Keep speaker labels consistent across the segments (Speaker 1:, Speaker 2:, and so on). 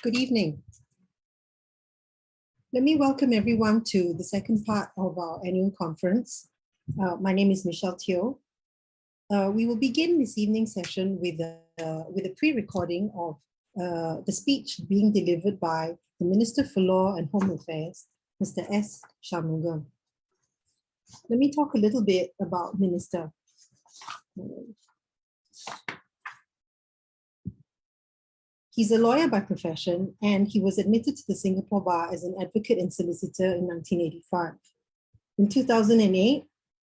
Speaker 1: Good evening. Let me welcome everyone to the second part of our annual conference. My name is Michelle Teo. We will begin this evening session with a pre-recording of the speech being delivered by the Minister for Law and Home Affairs, Mr. S. Shanmugam. Let me talk a little bit about Minister. He's a lawyer by profession, and he was admitted to the Singapore Bar as an advocate and solicitor in 1985. In 2008,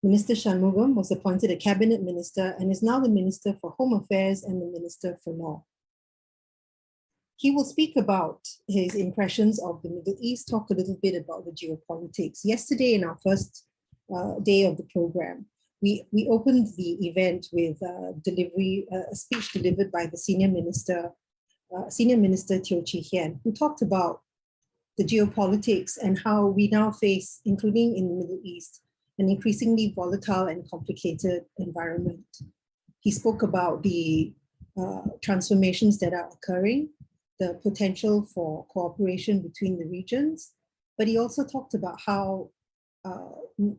Speaker 1: Minister Shanmugam was appointed a cabinet minister and is now the Minister for Home Affairs and the Minister for Law. He will speak about his impressions of the Middle East, talk a little bit about the geopolitics. Yesterday, in our first day of the program, we opened the event with a speech delivered by the Senior Minister Teo Chee Hean, who talked about the geopolitics and how we now face, including in the Middle East, an increasingly volatile and complicated environment. He spoke about the transformations that are occurring, the potential for cooperation between the regions, but he also talked about how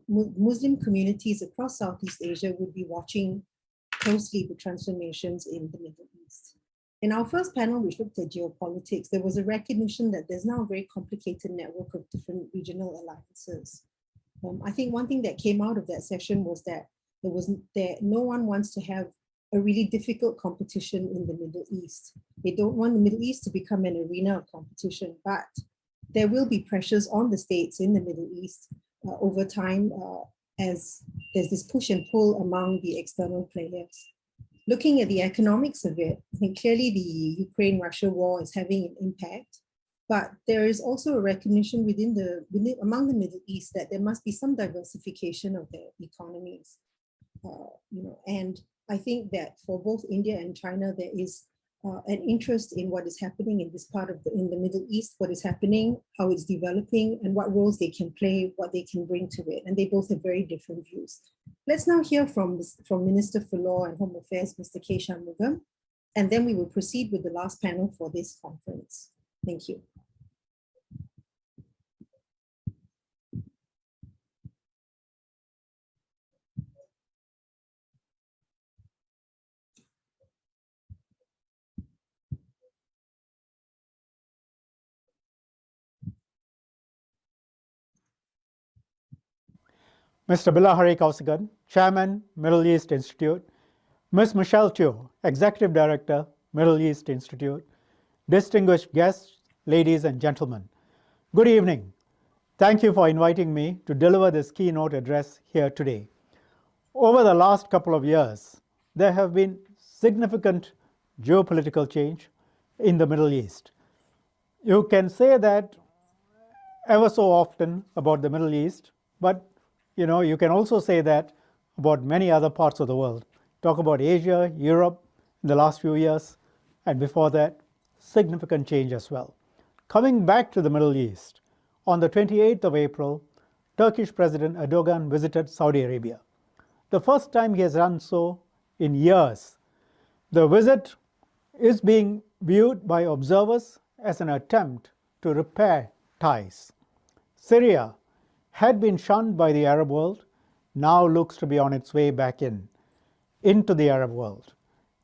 Speaker 1: Muslim communities across Southeast Asia would be watching closely the transformations in the Middle East. In our first panel, which looked at geopolitics, there was a recognition that there's now a very complicated network of different regional alliances. I think one thing that came out of that session was that no one wants to have a really difficult competition in the Middle East. They don't want the Middle East to become an arena of competition, but there will be pressures on the states in the Middle East over time as there's this push and pull among the external players. Looking at the economics of it, I think clearly the Ukraine-Russia war is having an impact, but there is also a recognition among the Middle East that there must be some diversification of their economies. And I think that for both India and China, there is an interest in what is happening in this part of in the Middle East, what is happening, how it's developing, and what roles they can play, what they can bring to it. And they both have very different views. Let's now hear from Minister for Law and Home Affairs, Mr. K. Shanmugam, and then we will proceed with the last panel for this conference. Thank you.
Speaker 2: Mr. Bilahari Kausigan, Chairman, Middle East Institute, Ms. Michelle Teo, Executive Director, Middle East Institute, distinguished guests, ladies and gentlemen, good evening. Thank you for inviting me to deliver this keynote address here today. Over the last couple of years, there have been significant geopolitical change in the Middle East. You can say that ever so often about the Middle East, but you can also say that about many other parts of the world. Talk about Asia, Europe in the last few years, and before that, significant change as well. Coming back to the Middle East, on the 28th of April, Turkish President Erdogan visited Saudi Arabia. The first time he has done so in years. The visit is being viewed by observers as an attempt to repair ties. Syria had been shunned by the Arab world, now looks to be on its way back into the Arab world.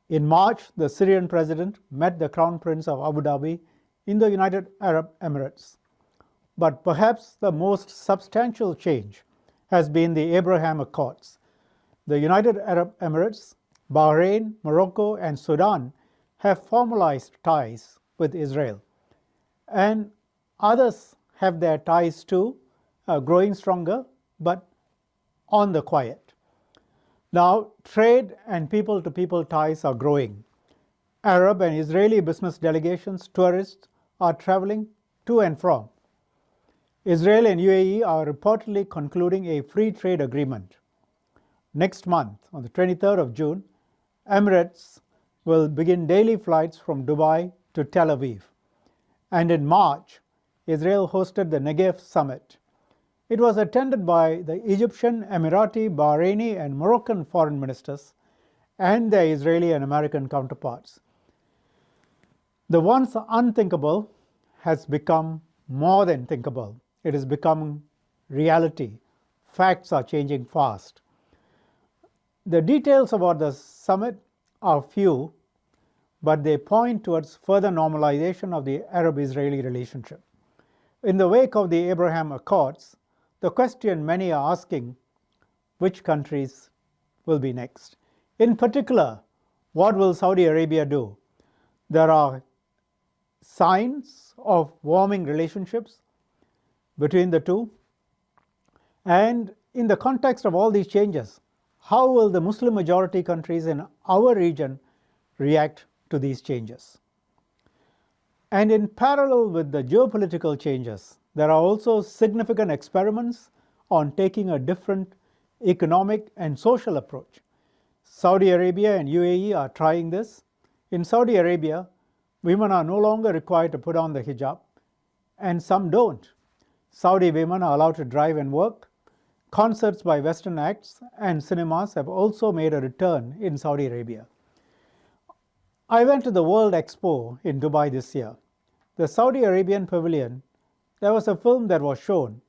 Speaker 2: In March, the Syrian president met the Crown Prince of Abu Dhabi in the United Arab Emirates. But perhaps the most substantial change has been the Abraham Accords. The United Arab Emirates, Bahrain, Morocco, and Sudan have formalized ties with Israel. And others have their ties too, growing stronger, but on the quiet. Now, trade and people-to-people ties are growing. Arab and Israeli business delegations, tourists are traveling to and from. Israel and UAE are reportedly concluding a free trade agreement. Next month, on the 23rd of June, Emirates will begin daily flights from Dubai to Tel Aviv. And in March, Israel hosted the Negev Summit. It was attended by the Egyptian, Emirati, Bahraini, and Moroccan foreign ministers and their Israeli and American counterparts. The once unthinkable has become more than thinkable. It is becoming reality. Facts are changing fast. The details about the summit are few, but they point towards further normalization of the Arab-Israeli relationship. In the wake of the Abraham Accords, the question many are asking, which countries will be next? In particular, what will Saudi Arabia do? There are signs of warming relationships between the two. And in the context of all these changes, how will the Muslim majority countries in our region react to these changes? And in parallel with the geopolitical changes, there are also significant experiments on taking a different economic and social approach. Saudi Arabia and UAE are trying this. In Saudi Arabia, women are no longer required to put on the hijab, and some don't. Saudi women are allowed to drive and work. Concerts by Western acts and cinemas have also made a return in Saudi Arabia. I went to the World Expo in Dubai this year. The Saudi Arabian pavilion, there was a film that was shown.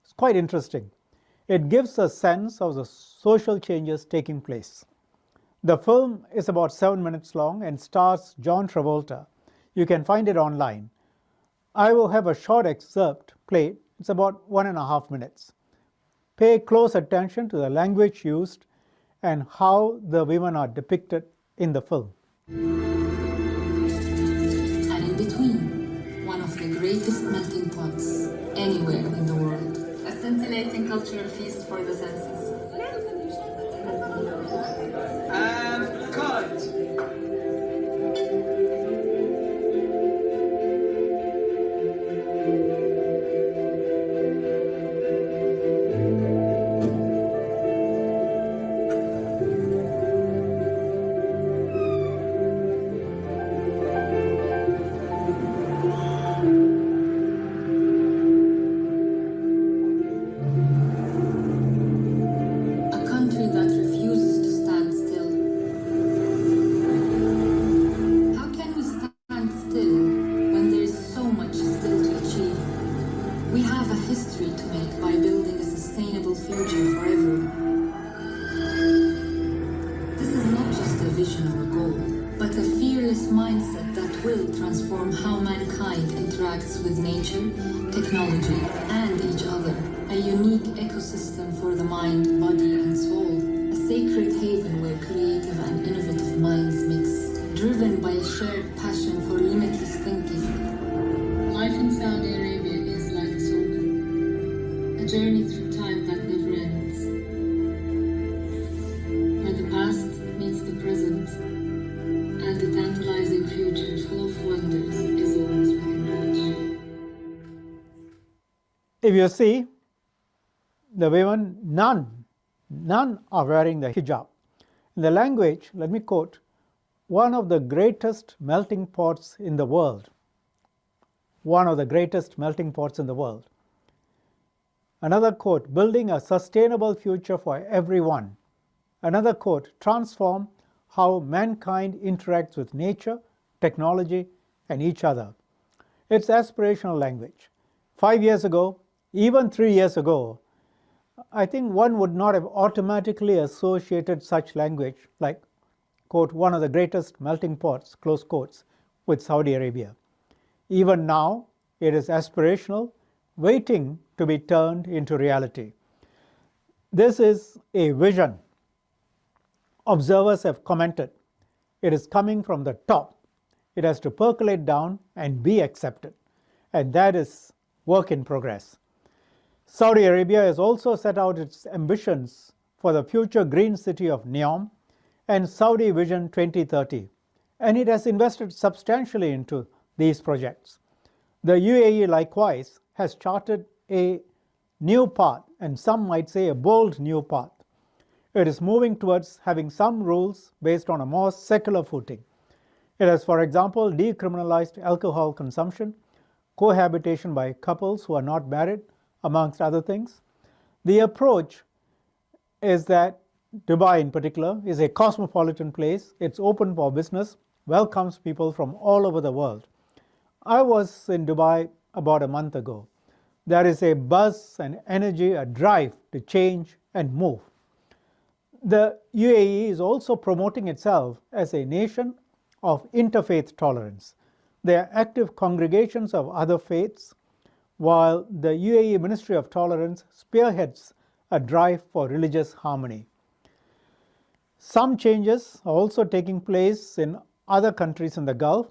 Speaker 2: It's quite interesting. It gives a sense of the social changes taking place. The film is about 7 minutes long and stars John Travolta. You can find it online. I will have a short excerpt played. It's about 1.5 minutes. Pay close attention to the language used and how the women are depicted in the film.
Speaker 3: And in between, one of the greatest melting pots anywhere in the world. A scintillating cultural feast for the senses.
Speaker 4: And cut!
Speaker 3: With nature, technology, and each other. A unique ecosystem for the mind, body, and soul. A sacred haven where creative and innovative minds mix, driven by a shared passion for limitless thinking. Life in Saudi Arabia is like a circle, a journey through time that never ends. Where the past meets the present, and the tantalizing future full of wonders is always within reach.
Speaker 2: If you see, the women, none are wearing the hijab. In the language, let me quote, one of the greatest melting pots in the world. One of the greatest melting pots in the world. Another quote, building a sustainable future for everyone. Another quote, transform how mankind interacts with nature, technology, and each other. It's aspirational language. 5 years ago, even 3 years ago, I think one would not have automatically associated such language like, quote, one of the greatest melting pots, close quotes, with Saudi Arabia. Even now, it is aspirational, waiting to be turned into reality. This is a vision. Observers have commented. It is coming from the top. It has to percolate down and be accepted. And that is work in progress. Saudi Arabia has also set out its ambitions for the future green city of Neom and Saudi Vision 2030, and it has invested substantially into these projects. The UAE likewise has charted a new path, and some might say a bold new path. It is moving towards having some rules based on a more secular footing. It has, for example, decriminalized alcohol consumption, cohabitation by couples who are not married, amongst other things. The approach is that Dubai in particular is a cosmopolitan place. It's open for business, welcomes people from all over the world. I was in Dubai about a month ago. There is a buzz and energy, a drive to change and move. The UAE is also promoting itself as a nation of interfaith tolerance. There are active congregations of other faiths, while the UAE Ministry of Tolerance spearheads a drive for religious harmony. Some changes are also taking place in other countries in the Gulf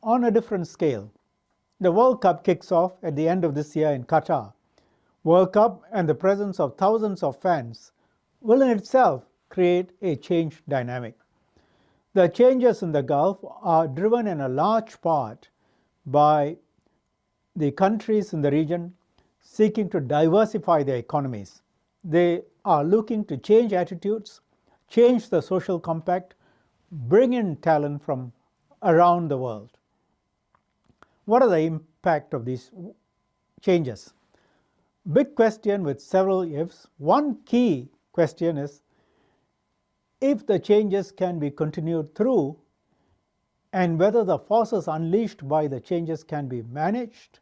Speaker 2: on a different scale. The World Cup kicks off at the end of this year in Qatar. World Cup and the presence of thousands of fans will in itself create a change dynamic. The changes in the Gulf are driven in a large part by the countries in the region seeking to diversify their economies. They are looking to change attitudes, change the social compact, bring in talent from around the world. What are the impact of these changes? Big question with several ifs. One key question is if the changes can be continued through and whether the forces unleashed by the changes can be managed,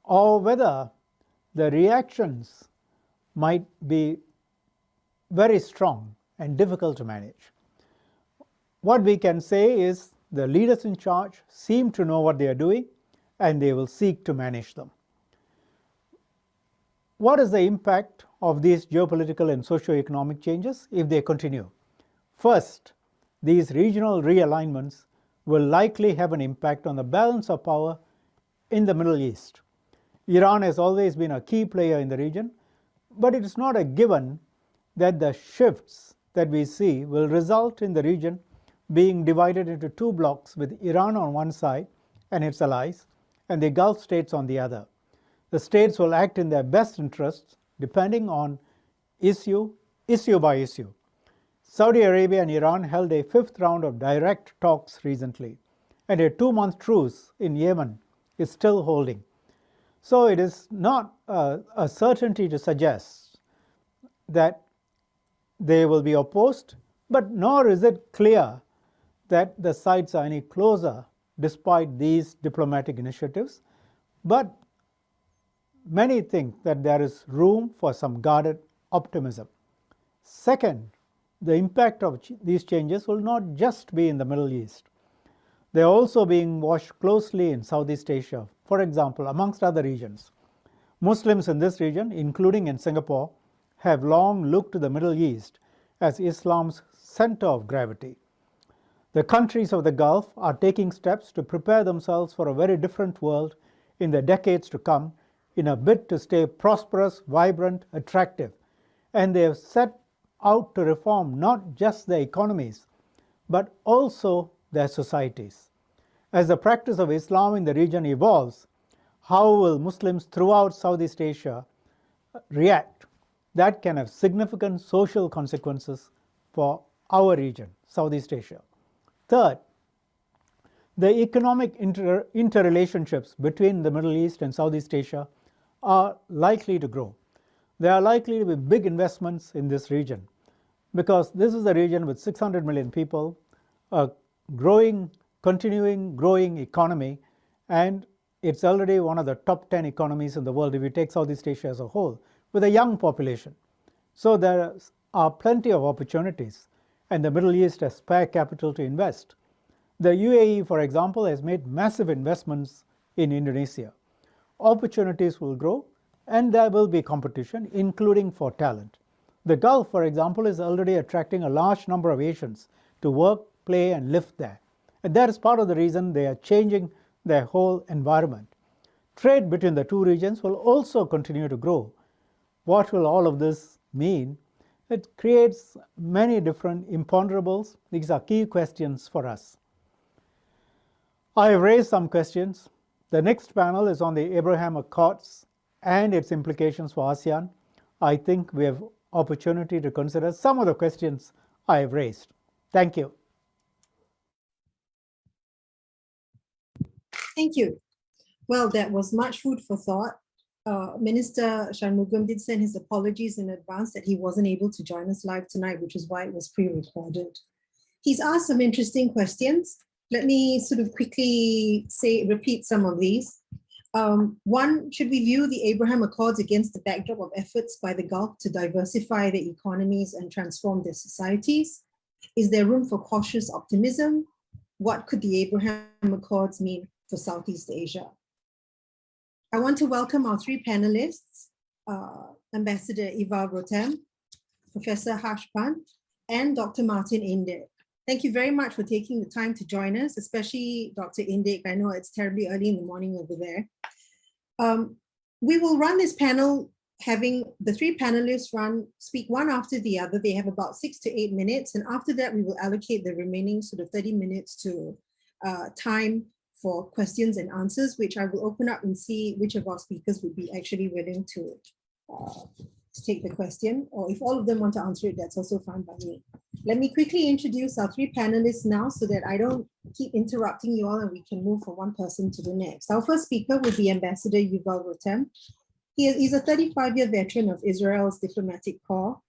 Speaker 2: or whether the reactions might be very strong and difficult to manage. What we can say is the leaders in charge seem to know what they are doing and they will seek to manage them. What is the impact of these geopolitical and socio-economic changes if they continue? First, these regional realignments will likely have an impact on the balance of power in the Middle East. Iran has always been a key player in the region, but it is not a given that the shifts that we see will result in the region being divided into two blocks with Iran on one side and its allies, and the Gulf states on the other. The states will act in their best interests depending on issue by issue. Saudi Arabia and Iran held a fifth round of direct talks recently, and a 2-month truce in Yemen is still holding. So it is not a certainty to suggest that they will be opposed, but nor is it clear that the sides are any closer despite these diplomatic initiatives. But many think that there is room for some guarded optimism. Second, the impact of these changes will not just be in the Middle East. They are also being watched closely in Southeast Asia, for example, amongst other regions. Muslims in this region, including in Singapore, have long looked to the Middle East as Islam's center of gravity. The countries of the Gulf are taking steps to prepare themselves for a very different world in the decades to come in a bid to stay prosperous, vibrant, attractive. And they have set out to reform not just their economies, but also their societies. As the practice of Islam in the region evolves, how will Muslims throughout Southeast Asia react? That can have significant social consequences for our region, Southeast Asia. Third, the economic interrelationships between the Middle East and Southeast Asia are likely to grow. There are likely to be big investments in this region because this is a region with 600 million people, a continuing growing economy, and it's already one of the top 10 economies in the world if you take Southeast Asia as a whole, with a young population. So there are plenty of opportunities, and the Middle East has spare capital to invest. The UAE, for example, has made massive investments in Indonesia. Opportunities will grow, and there will be competition, including for talent. The Gulf, for example, is already attracting a large number of Asians to work, play, and live there. And that is part of the reason they are changing their whole environment. Trade between the two regions will also continue to grow. What will all of this mean? It creates many different imponderables. These are key questions for us. I have raised some questions. The next panel is on the Abraham Accords and its implications for ASEAN. I think we have opportunity to consider some of the questions I have raised. Thank you.
Speaker 1: Thank you. Well, that was much food for thought. Minister Shanmugam did send his apologies in advance that he wasn't able to join us live tonight, which is why it was pre-recorded. He's asked some interesting questions. Let me sort of quickly repeat some of these. One, should we view the Abraham Accords against the backdrop of efforts by the Gulf to diversify their economies and transform their societies? Is there room for cautious optimism? What could the Abraham Accords mean for Southeast Asia? I want to welcome our three panelists, Ambassador Yuval Rutten, Professor Harsh Pant, and Dr. Martin Indik. Thank you very much for taking the time to join us, especially Dr. Indik. I know it's terribly early in the morning over there. We will run this panel having the three panelists speak one after the other. They have about 6 to 8 minutes. And after that, we will allocate the remaining sort of 30 minutes to time for questions and answers, which I will open up and see which of our speakers would be actually willing to take the question, or if all of them want to answer it, that's also fine by me. Let me quickly introduce our three panelists now so that I don't keep interrupting you all and we can move from one person to the next. Our first speaker will be Ambassador Yuval Rutten. He's a 35-year veteran of Israel's diplomatic corps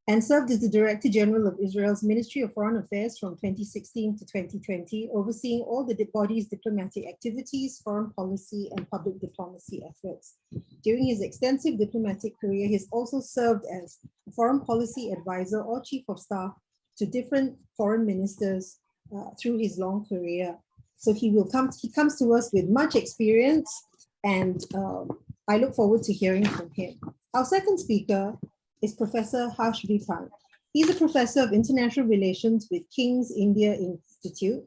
Speaker 1: and served as the Director General of Israel's Ministry of Foreign Affairs from 2016 to 2020, overseeing all the body's diplomatic activities, foreign policy, and public diplomacy efforts. During his extensive diplomatic career, he has also served as a foreign policy advisor or chief of staff to different foreign ministers through his long career. So he comes to us with much experience, and I look forward to hearing from him. Our second speaker is Professor Harsh Pant. He's a professor of international relations with King's India Institute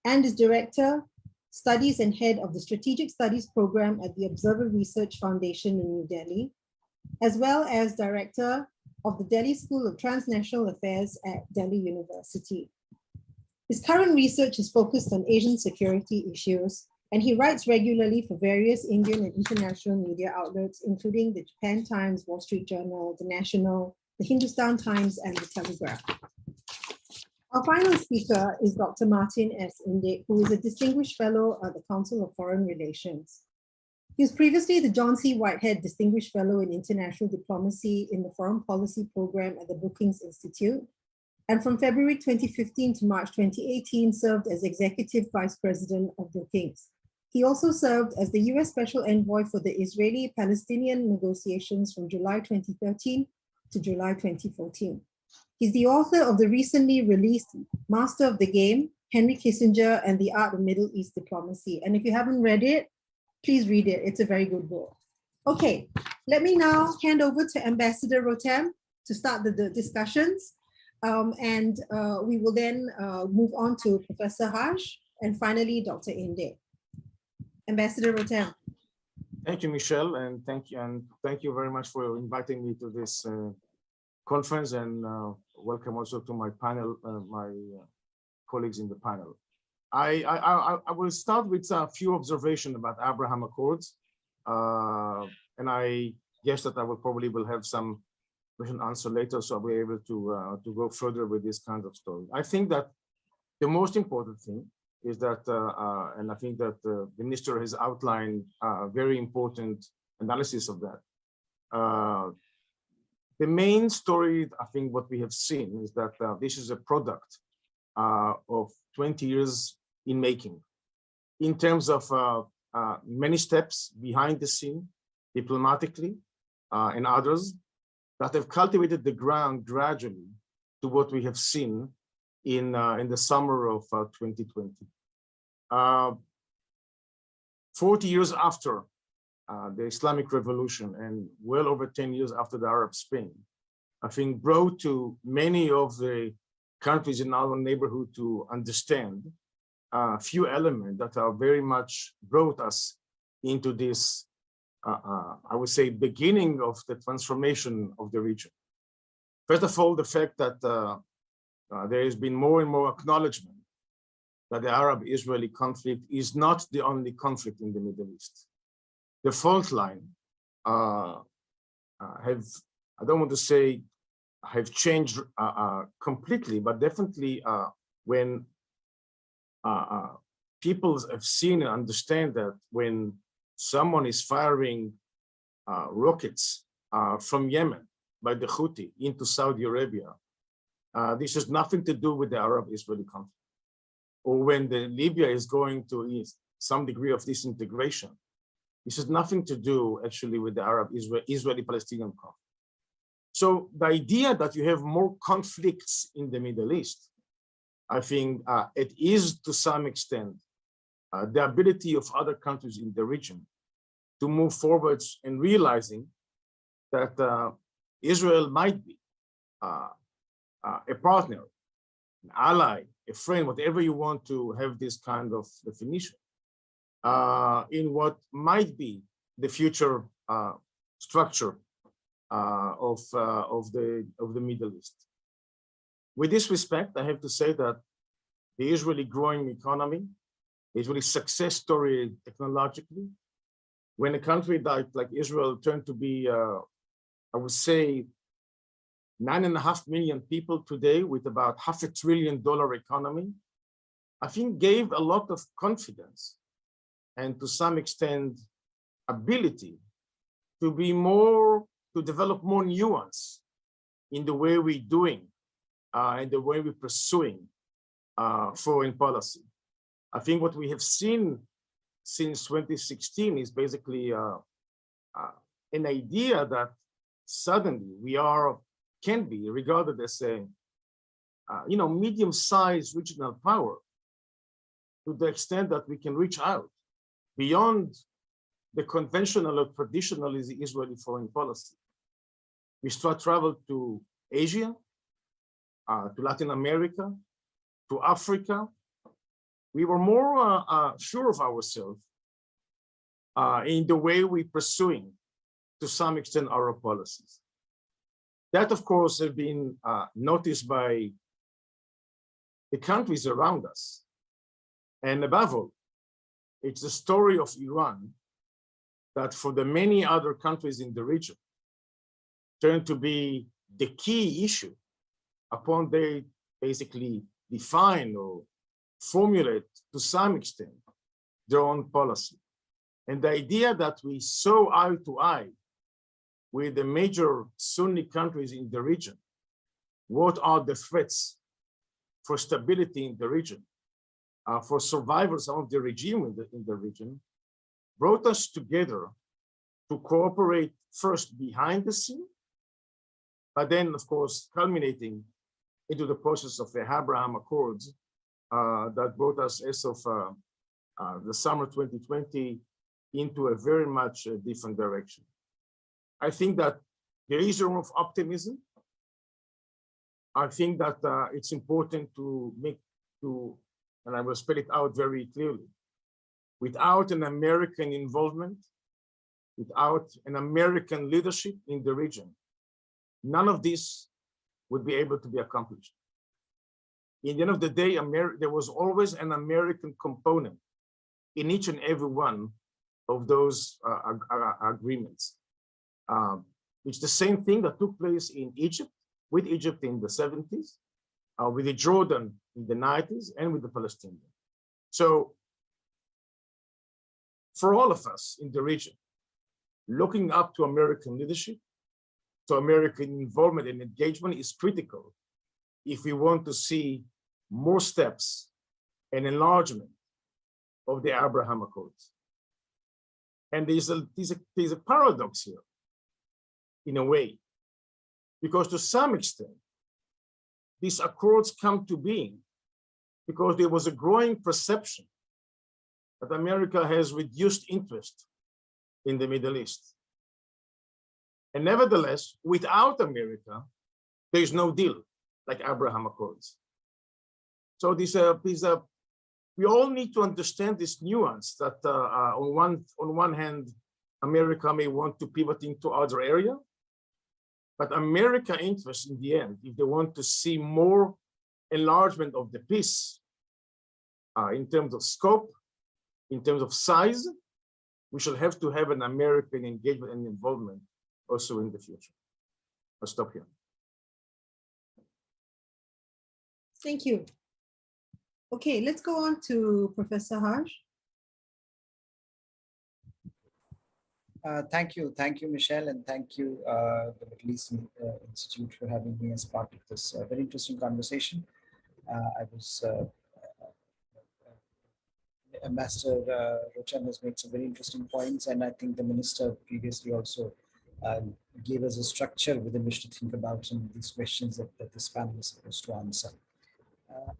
Speaker 1: and is director, studies and head of the Strategic Studies program at the Observer Research Foundation in New Delhi, as well as director of the Delhi School of Transnational Affairs at Delhi University. His current research is focused on Asian security issues, and he writes regularly for various Indian and international media outlets, including the Japan Times, Wall Street Journal, The National, the Hindustan Times, and the Telegraph. Our final speaker is Dr. Martin S. Indik, who is a distinguished fellow at the Council of Foreign Relations. He was previously the John C. Whitehead Distinguished Fellow in International Diplomacy in the Foreign Policy Program at the Brookings Institute, and from February 2015 to March 2018 served as Executive Vice President of Brookings. He also served as the US Special Envoy for the Israeli-Palestinian negotiations from July 2013 to July 2014. He's the author of the recently released Master of the Game, Henry Kissinger and the Art of Middle East Diplomacy. And if you haven't read it, please read it. It's a very good book. Okay, let me now hand over to Ambassador Rutten to start the discussions. We will then move on to Professor Harsh and finally Dr. Indik. Ambassador Rutten.
Speaker 5: Thank you, Michelle, and thank you very much for inviting me to this conference, and welcome also to my panel, my colleagues in the panel. I will start with a few observations about Abraham Accords, and I guess that I will have some question answer later, so I'll be able to go further with this kind of story. I think that the most important thing is that, and I think that the minister has outlined a very important analysis of that. The main story, I think what we have seen is that this is a product of 20 years in making, in terms of many steps behind the scene, diplomatically and others, that have cultivated the ground gradually to what we have seen in the summer of 2020. 40 years after the Islamic Revolution and well over 10 years after the Arab Spring, I think brought to many of the countries in our neighborhood to understand a few elements that are very much brought us into this, I would say, beginning of the transformation of the region. First of all, the fact that there has been more and more acknowledgement that the Arab-Israeli conflict is not the only conflict in the Middle East. The fault line I don't want to say have changed completely, but definitely when people have seen and understand that when someone is firing rockets from Yemen by the Houthi into Saudi Arabia, this has nothing to do with the Arab-Israeli conflict. or when Libya is going to some degree of disintegration. This has nothing to do actually with the Israeli-Palestinian conflict. So the idea that you have more conflicts in the Middle East, I think it is to some extent the ability of other countries in the region to move forwards and realizing that Israel might be a partner, an ally, a friend, whatever you want to have this kind of definition, in what might be the future structure of the Middle East. With this respect, I have to say that the Israeli growing economy, the Israeli success story technologically, when a country like Israel turned to be, I would say, 9.5 million people today with about $500 billion economy, I think gave a lot of confidence and to some extent ability to be more, to develop more nuance in the way we're doing and the way we're pursuing foreign policy. I think what we have seen since 2016 is basically an idea that suddenly we can be regarded as a medium-sized regional power to the extent that we can reach out beyond the conventional or traditional Israeli foreign policy. We start travel to Asia, to Latin America, to Africa. We were more sure of ourselves in the way we're pursuing, to some extent, our policies. That, of course, have been noticed by the countries around us. And above all, it's the story of Iran that for the many other countries in the region turned to be the key issue upon they basically define or formulate to some extent their own policy. And the idea that we saw eye to eye with the major Sunni countries in the region, what are the threats for stability in the region, for survivors of the regime in the region, brought us together to cooperate first behind the scene, but then, of course, culminating into the process of the Abraham Accords that brought us as of the summer 2020 into a very much different direction. I think that there is a room of optimism. I think that it's important to and I will spell it out very clearly, without an American involvement, without an American leadership in the region, none of this would be able to be accomplished. In the end of the day, there was always an American component in each and every one of those agreements. It's the same thing that took place in Egypt, with Egypt in the 70s, with the Jordan in the 90s, and with the Palestinians. So for all of us in the region, looking up to American leadership, to American involvement and engagement is critical if we want to see more steps and enlargement of the Abraham Accords. And there's a paradox here, in a way, because to some extent, these accords come to being because there was a growing perception that America has reduced interest in the Middle East. And nevertheless, without America, there is no deal like Abraham Accords. So we all need to understand this nuance that on one hand, America may want to pivot into other area, but America interests in the end, if they want to see more enlargement of the peace in terms of scope, in terms of size, we shall have to have an American engagement and involvement also in the future. I'll stop here.
Speaker 1: Thank you. Okay, let's go on to Professor Harsh.
Speaker 6: Thank you, Michelle, and thank you, the Middle East Institute, for having me as part of this very interesting conversation. I was Ambassador Rutten has made some very interesting points, and I think the minister previously also gave us a structure within which to think about some of these questions that this panel is supposed to answer.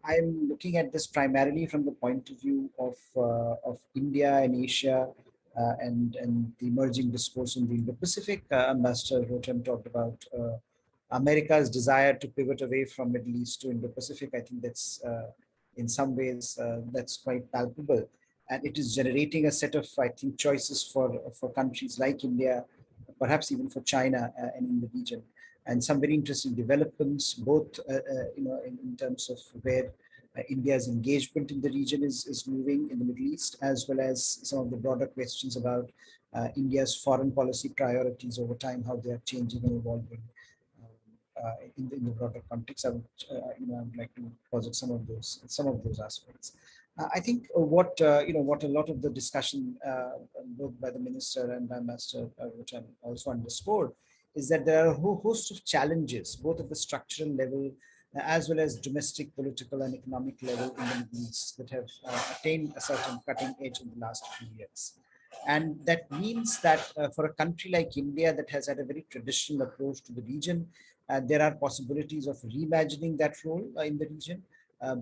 Speaker 6: I'm looking at this primarily from the point of view of India and Asia and the emerging discourse in the Indo-Pacific. Ambassador Rutten talked about America's desire to pivot away from Middle East to Indo-Pacific. I think that's in some ways that's quite palpable, and it is generating a set of, I think, choices for countries like India, perhaps even for China and in the region, and some very interesting developments, both in terms of where India's engagement in the region is moving in the Middle East, as well as some of the broader questions about India's foreign policy priorities over time, how they are changing and evolving in the broader context. I would like to posit some of those aspects. I think what a lot of the discussion, both by the minister and Ambassador Rutten also underscored, is that there are a whole host of challenges, both at the structural level as well as domestic, political, and economic level in the Middle East that have attained a certain cutting edge in the last few years. And that means that for a country like India that has had a very traditional approach to the region, there are possibilities of reimagining that role in the region.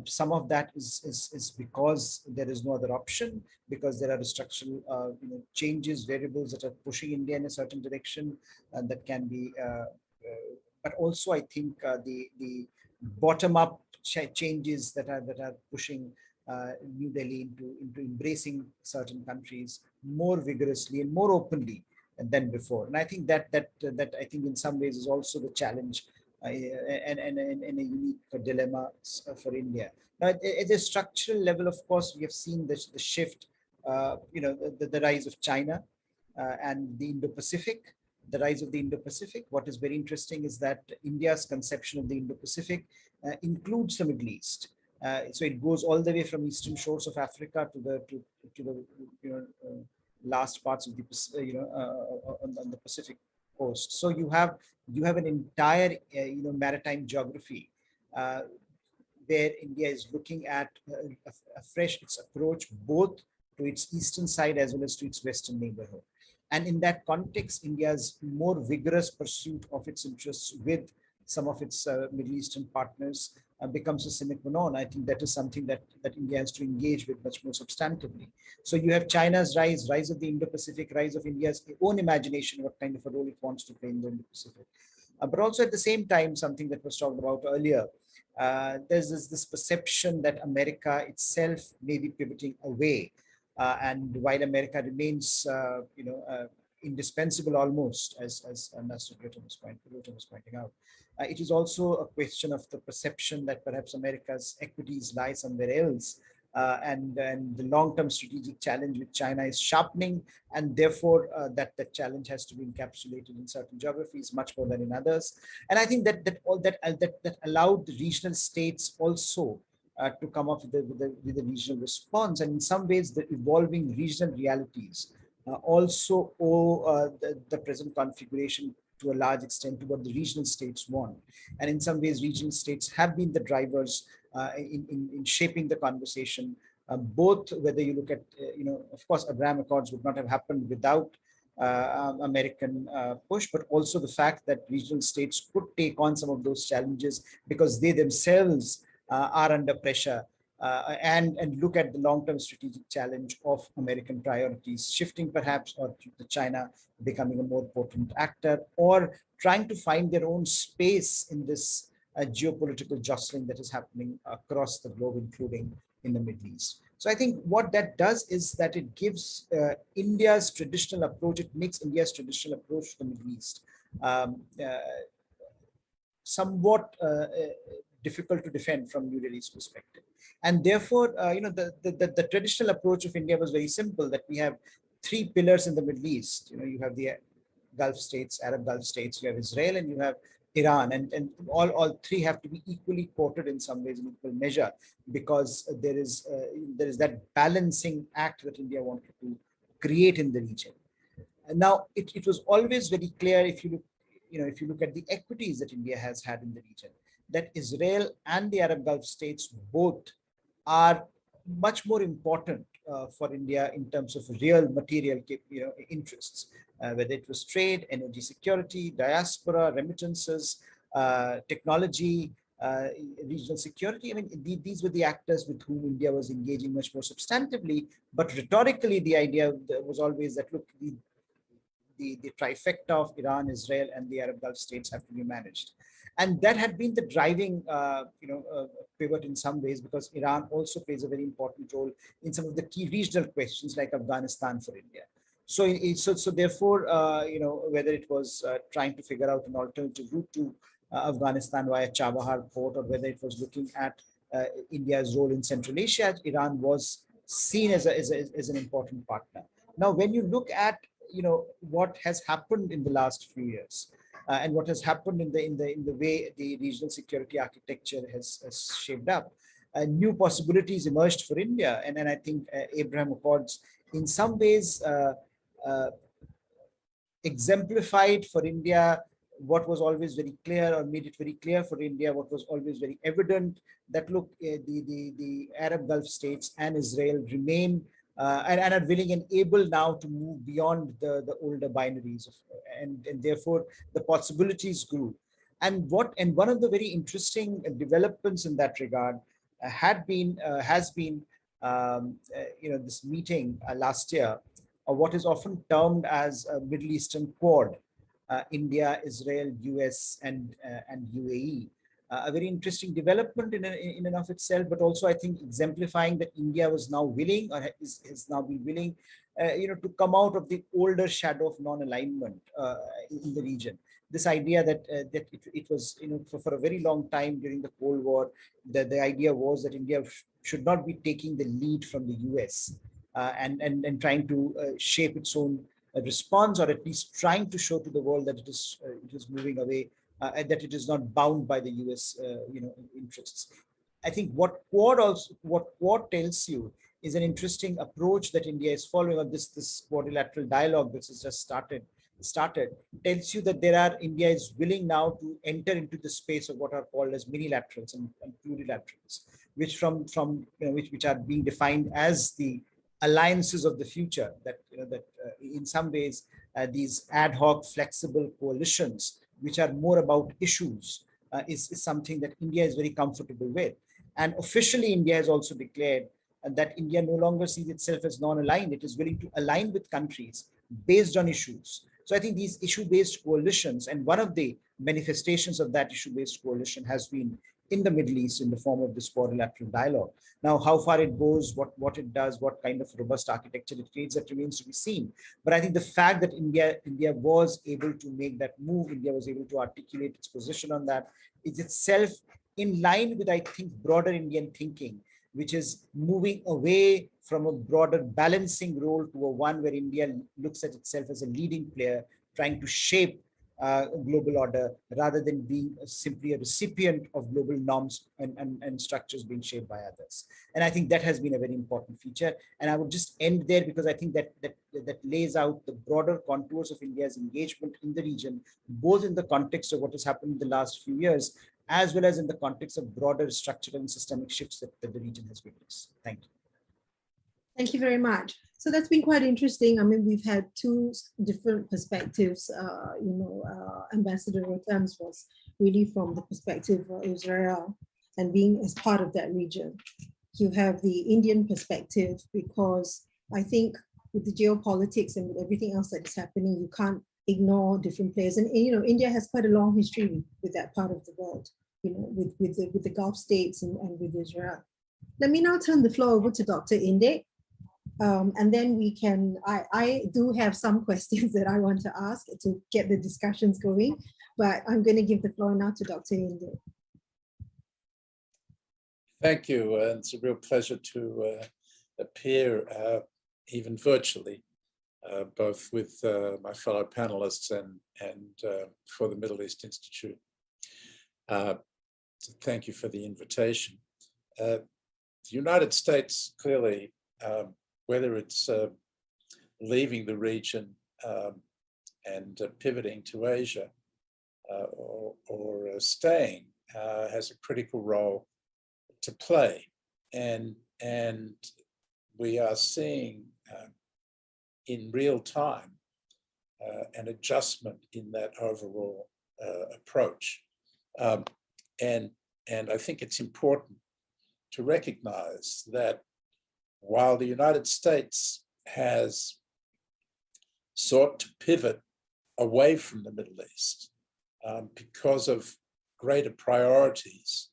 Speaker 6: Some of that is because there is no other option, because there are structural changes, variables that are pushing India in a certain direction, and that can be. But also, I think the bottom-up changes that are pushing New Delhi into embracing certain countries more vigorously and more openly than before. And I think that I think in some ways is also the challenge and a unique dilemma for India. Now, at the structural level, of course, we have seen the shift, the rise of China and the Indo-Pacific. The rise of the Indo-Pacific. What is very interesting is that India's conception of the Indo-Pacific includes the Middle East. So it goes all the way from eastern shores of Africa to the last parts of the on the Pacific coast. So you have an entire maritime geography where India is looking at afresh its approach both to its eastern side as well as to its western neighborhood. And in that context, India's more vigorous pursuit of its interests with some of its Middle Eastern partners becomes a sine qua non. I think that is something that India has to engage with much more substantively. So you have China's rise of the Indo-Pacific, rise of India's own imagination, what kind of a role it wants to play in the Indo-Pacific. But also at the same time, something that was talked about earlier, there's this perception that America itself may be pivoting away. And while America remains, indispensable almost, as Ambassador Rutten was pointing out, it is also a question of the perception that perhaps America's equities lie somewhere else, and the long-term strategic challenge with China is sharpening, and therefore that challenge has to be encapsulated in certain geographies much more than in others. And I think that allowed the regional states also to come up with a regional response. And in some ways, the evolving regional realities also owe the present configuration to a large extent to what the regional states want. And in some ways, regional states have been the drivers in shaping the conversation, both whether you look at, of course, Abraham Accords would not have happened without American push, but also the fact that regional states could take on some of those challenges because they themselves are under pressure and look at the long-term strategic challenge of American priorities shifting perhaps, or to China becoming a more potent actor, or trying to find their own space in this geopolitical jostling that is happening across the globe, including in the Middle East. So I think what that does is that it gives India's traditional approach, it makes India's traditional approach to the Middle East somewhat difficult to defend from New Delhi's perspective. And therefore, the traditional approach of India was very simple, that we have three pillars in the Middle East. You have the Gulf states, Arab Gulf states, you have Israel, and you have Iran, and all three have to be equally quoted in some ways in equal measure, because there is that balancing act that India wanted to create in the region. And now it was always very clear, if you look at the equities that India has had in the region, that Israel and the Arab Gulf states both are much more important for India in terms of real material interests, whether it was trade, energy security, diaspora, remittances, technology, regional security. I mean, these were the actors with whom India was engaging much more substantively, but rhetorically, the idea was always that, look, the trifecta of Iran, Israel, and the Arab Gulf states have to be managed. And that had been the driving pivot in some ways, because Iran also plays a very important role in some of the key regional questions like Afghanistan for India. So therefore, whether it was trying to figure out an alternative route to Afghanistan via Chabahar port, or whether it was looking at India's role in Central Asia, Iran was seen as an important partner. Now, when you look at what has happened in the last few years, and what has happened in the way the regional security architecture has shaped up, new possibilities emerged for India, and I think Abraham Accords in some ways exemplified for India what was always very clear, or made it very clear for India what was always very evident, that look, the Arab Gulf states and Israel remain and are willing and able now to move beyond the older binaries, and therefore the possibilities grew. And one of the very interesting developments in that regard has been this meeting last year, what is often termed as a Middle Eastern Quad, India, Israel, US, and UAE. A very interesting development in and of itself, but also I think exemplifying that India was now willing, or has now been willing, to come out of the older shadow of non-alignment in the region. This idea that it was, for a very long time during the Cold War, the idea was that India should not be taking the lead from the US and trying to shape its own response, or at least trying to show to the world that it is moving away. And that it is not bound by the US, interests. I think what Quad tells you is an interesting approach that India is following, on this quadrilateral dialogue that has just started, tells you that India is willing now to enter into the space of what are called as minilaterals and plurilaterals, which which are being defined as the alliances of the future. That in some ways these ad hoc, flexible coalitions, which are more about issues, is something that India is very comfortable with. And officially, India has also declared that India no longer sees itself as non-aligned. It is willing to align with countries based on issues. So I think these issue-based coalitions, and one of the manifestations of that issue-based coalition has been in the Middle East in the form of this quadrilateral dialogue. Now, how far it goes, what it does, what kind of robust architecture it creates, that remains to be seen. But I think the fact that India was able to make that move, India was able to articulate its position on that, is itself in line with, I think, broader Indian thinking, which is moving away from a broader balancing role to a one where India looks at itself as a leading player, trying to shape global order, rather than being simply a recipient of global norms and structures being shaped by others. And I think that has been a very important feature. And I would just end there, because I think that lays out the broader contours of India's engagement in the region, both in the context of what has happened in the last few years, as well as in the context of broader structural and systemic shifts that the region has witnessed. Thank you.
Speaker 1: Thank you very much. So that's been quite interesting. I mean, we've had two different perspectives. Ambassador Rutten's was really from the perspective of Israel and being as part of that region. You have the Indian perspective, because I think with the geopolitics and with everything else that is happening, you can't ignore different players. And India has quite a long history with that part of the world, with the Gulf states and with Israel. Let me now turn the floor over to Dr. Inde. And then we can, I do have some questions that I want to ask to get the discussions going, but I'm going to give the floor now to Dr. Inde.
Speaker 7: Thank you. It's a real pleasure to appear, even virtually, both with my fellow panelists and for the Middle East Institute. So thank you for the invitation. The United States clearly, whether it's leaving the region and pivoting to Asia or staying, has a critical role to play. And we are seeing in real time an adjustment in that overall approach. And I think it's important to recognize that while the United States has sought to pivot away from the Middle East because of greater priorities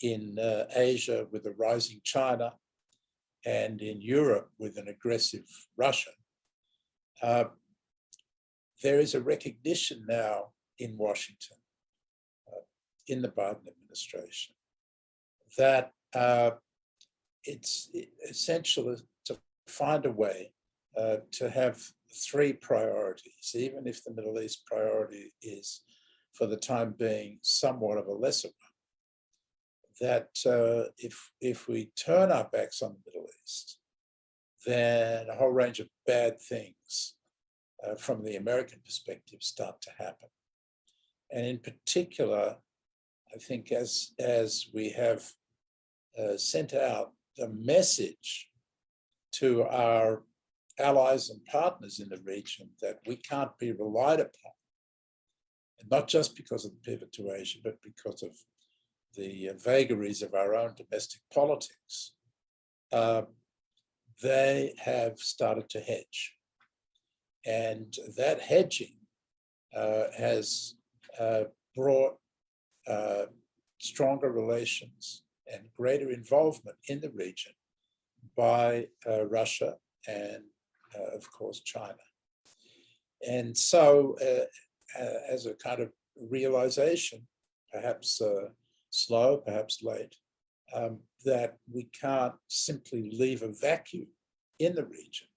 Speaker 7: in Asia with a rising China and in Europe with an aggressive Russia, there is a recognition now in Washington, in the Biden administration, that it's essential to find a way to have three priorities, even if the Middle East priority is, for the time being, somewhat of a lesser one. That if we turn our backs on the Middle East, then a whole range of bad things from the American perspective start to happen. And in particular, I think as we have sent out a message to our allies and partners in the region that we can't be relied upon, and not just because of the pivot to Asia, but because of the vagaries of our own domestic politics, they have started to hedge. And that hedging has brought stronger relations and greater involvement in the region by Russia and, of course, China. And so, as a kind of realization, perhaps slow, perhaps late, that we can't simply leave a vacuum in the region.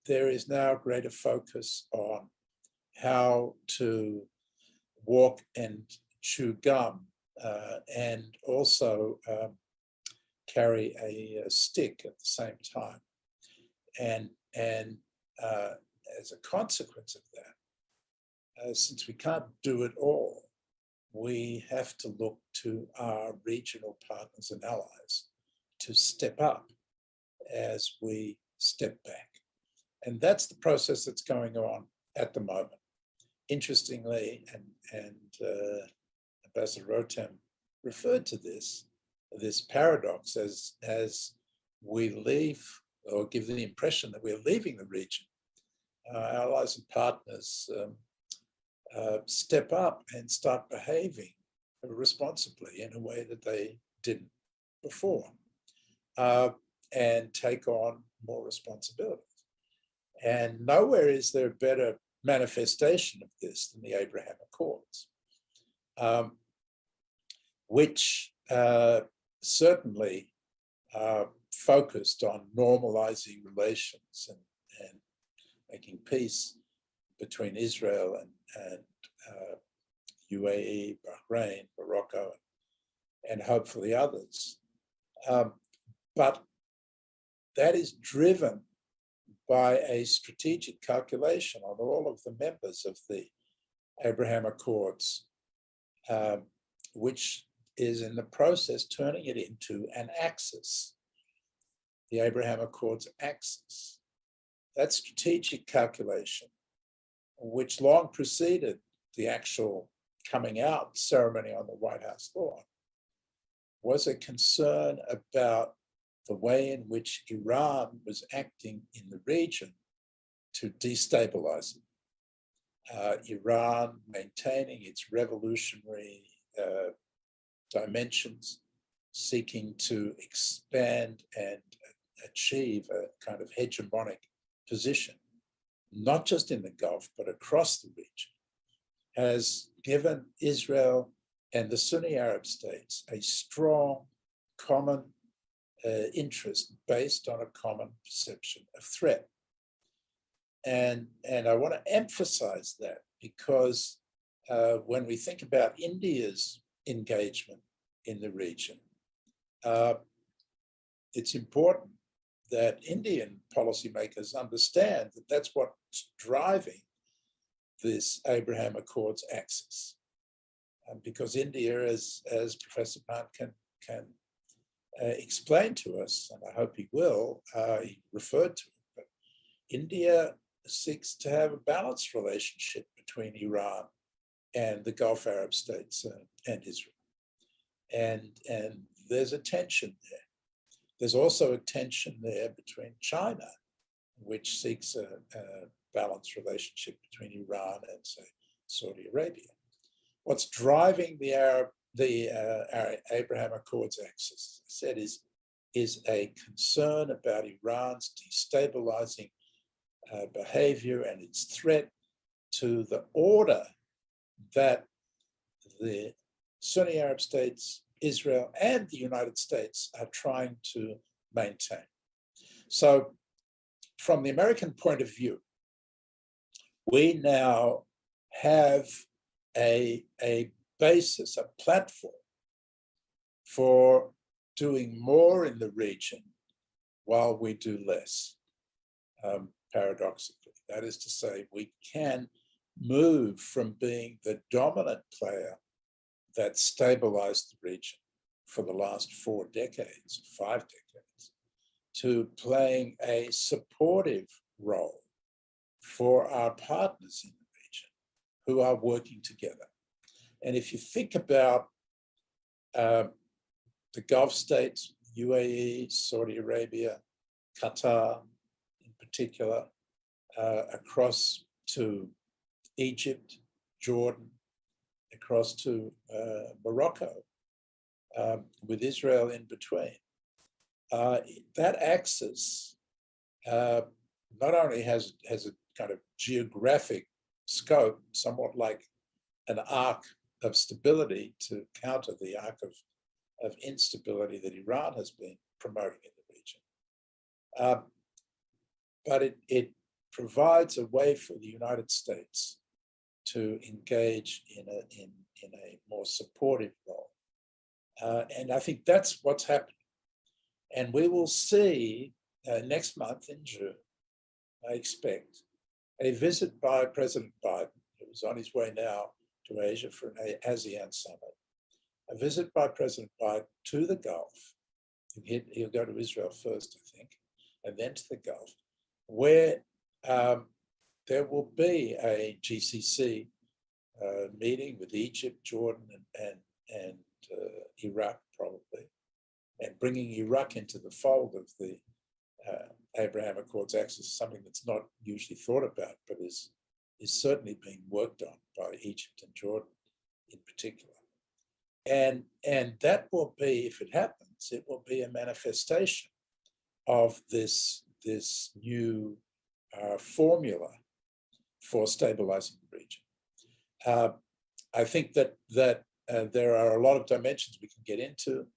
Speaker 7: There is now greater focus on how to walk and chew gum and also carry a stick at the same time. And as a consequence of that, since we can't do it all, we have to look to our regional partners and allies to step up as we step back. And that's the process that's going on at the moment. Interestingly, and Ambassador Rutten referred to this paradox as we leave or give the impression that we're leaving the region. Our allies and partners step up and start behaving responsibly in a way that they didn't before, and take on more responsibilities. And nowhere is there a better manifestation of this than the Abraham Accords, which certainly focused on normalizing relations and making peace between Israel and UAE, Bahrain, Morocco, and hopefully others. But that is driven by a strategic calculation on all of the members of the Abraham Accords, which is in the process turning it into an axis, the Abraham Accords axis. That strategic calculation, which long preceded the actual coming out ceremony on the White House lawn, was a concern about the way in which Iran was acting in the region to destabilize it. Iran maintaining its revolutionary dimensions, seeking to expand and achieve a kind of hegemonic position, not just in the Gulf, but across the region, has given Israel and the Sunni Arab states a strong common interest based on a common perception of threat. And I want to emphasize that because when we think about India's engagement in the region, it's important that Indian policymakers understand that that's what's driving this Abraham Accords axis. Because India, as Professor Pant can explained to us, and I hope he will, he referred to it, but India seeks to have a balanced relationship between Iran and the Gulf Arab states and Israel. And there's a tension there. There's also a tension there between China, which seeks a balanced relationship between Iran and, say, Saudi Arabia. What's driving the Abraham Accords axis, as I said, is a concern about Iran's destabilizing behavior and its threat to the order that the Sunni Arab states, Israel, and the United States are trying to maintain. So from the American point of view, we now have a basis, a platform for doing more in the region while we do less, paradoxically. That is to say, we can move from being the dominant player that stabilized the region for the last 4 decades, 5 decades, to playing a supportive role for our partners in the region who are working together. And if you think about the Gulf states, UAE, Saudi Arabia, Qatar in particular, across to Egypt, Jordan, across to Morocco, with Israel in between. That axis not only has a kind of geographic scope, somewhat like an arc of stability to counter the arc of instability that Iran has been promoting in the region. But it provides a way for the United States to engage in a more supportive role. And I think that's what's happening. And we will see next month in June, I expect, a visit by President Biden, who is on his way now to Asia for an ASEAN summit, a visit by President Biden to the Gulf. He'll go to Israel first, I think, and then to the Gulf, where there will be a GCC meeting with Egypt, Jordan, and Iraq, probably, and bringing Iraq into the fold of the Abraham Accords axis, something that's not usually thought about, but is certainly being worked on by Egypt and Jordan in particular. And that will be, if it happens, it will be a manifestation of this new formula for stabilizing the region. I think that there are a lot of dimensions we can get into.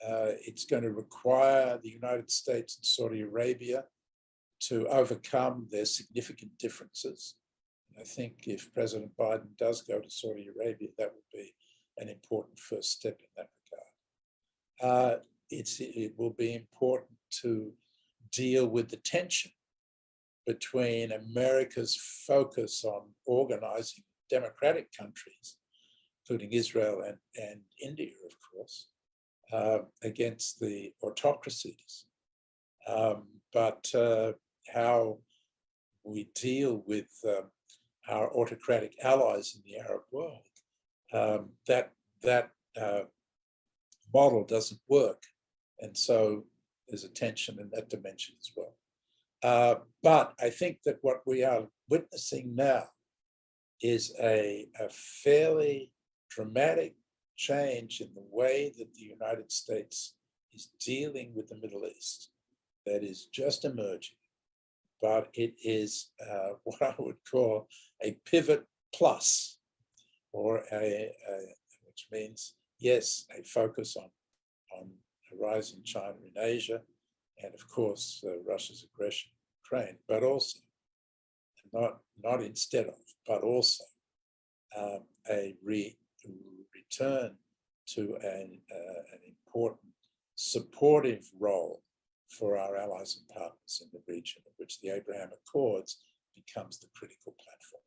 Speaker 7: It's going to require the United States and Saudi Arabia to overcome their significant differences. And I think if President Biden does go to Saudi Arabia, that would be an important first step in that regard. It will be important to deal with the tension between America's focus on organizing democratic countries, including Israel and India, of course, against the autocracies. But how we deal with our autocratic allies in the Arab world, that model doesn't work. And so there's a tension in that dimension as well. But I think that what we are witnessing now is a fairly dramatic change in the way that the United States is dealing with the Middle East that is just emerging. But it is what I would call a pivot plus, or which means, yes, a focus on a rise in China in Asia, and of course Russia's aggression in Ukraine, but also not instead of, but also a return to an important supportive role for our allies and partners in the region, of which the Abraham Accords becomes the critical platform.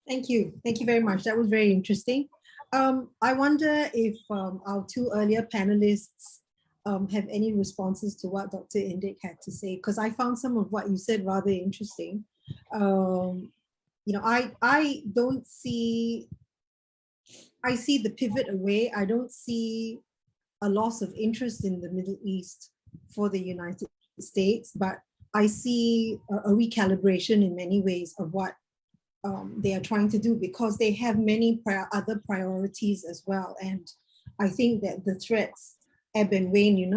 Speaker 1: Thank you. Thank you very much. That was very interesting. I wonder if our two earlier panelists have any responses to what Dr. Indik had to say, because I found some of what you said rather interesting. I don't see, I see the pivot away. I don't see a loss of interest in the Middle East for the United States, but I see a recalibration in many ways of what they are trying to do, because they have many other priorities as well. And I think that the threats ebb and wane,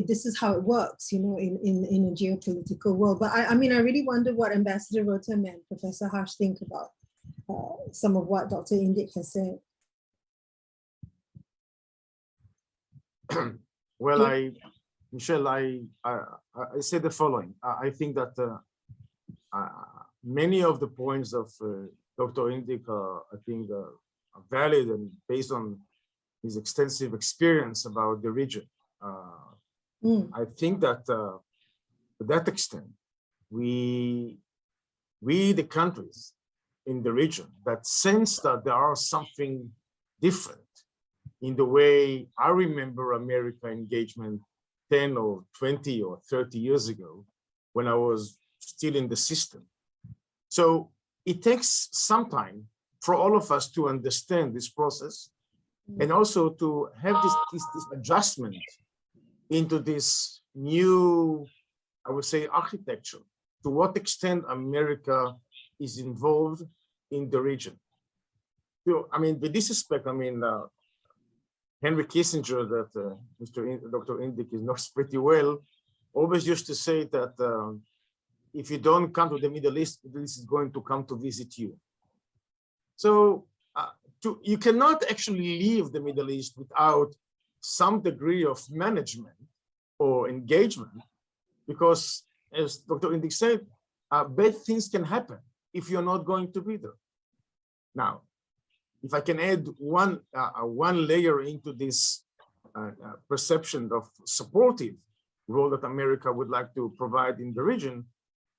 Speaker 1: this is how it works, in a geopolitical world. But I really wonder what Ambassador Rutten and Professor Harsh think about some of what Dr. Indik has said.
Speaker 5: Well, Michelle, I say the following. I think that many of the points of Dr. Indik, I think, are valid and based on his extensive experience about the region. I think that to that extent, we the countries in the region that sense that there are something different in the way I remember America engagement 10 or 20 or 30 years ago when I was still in the system. So it takes some time for all of us to understand this process and also to have this adjustment into this new, I would say, architecture. To what extent America is involved in the region. With this respect, Henry Kissinger, that Dr. Indik knows pretty well, always used to say that if you don't come to the Middle East is going to come to visit you. So you cannot actually leave the Middle East without some degree of management or engagement, because as Dr. Indik said, bad things can happen if you're not going to be there. Now, if I can add one layer into this perception of supportive role that America would like to provide in the region,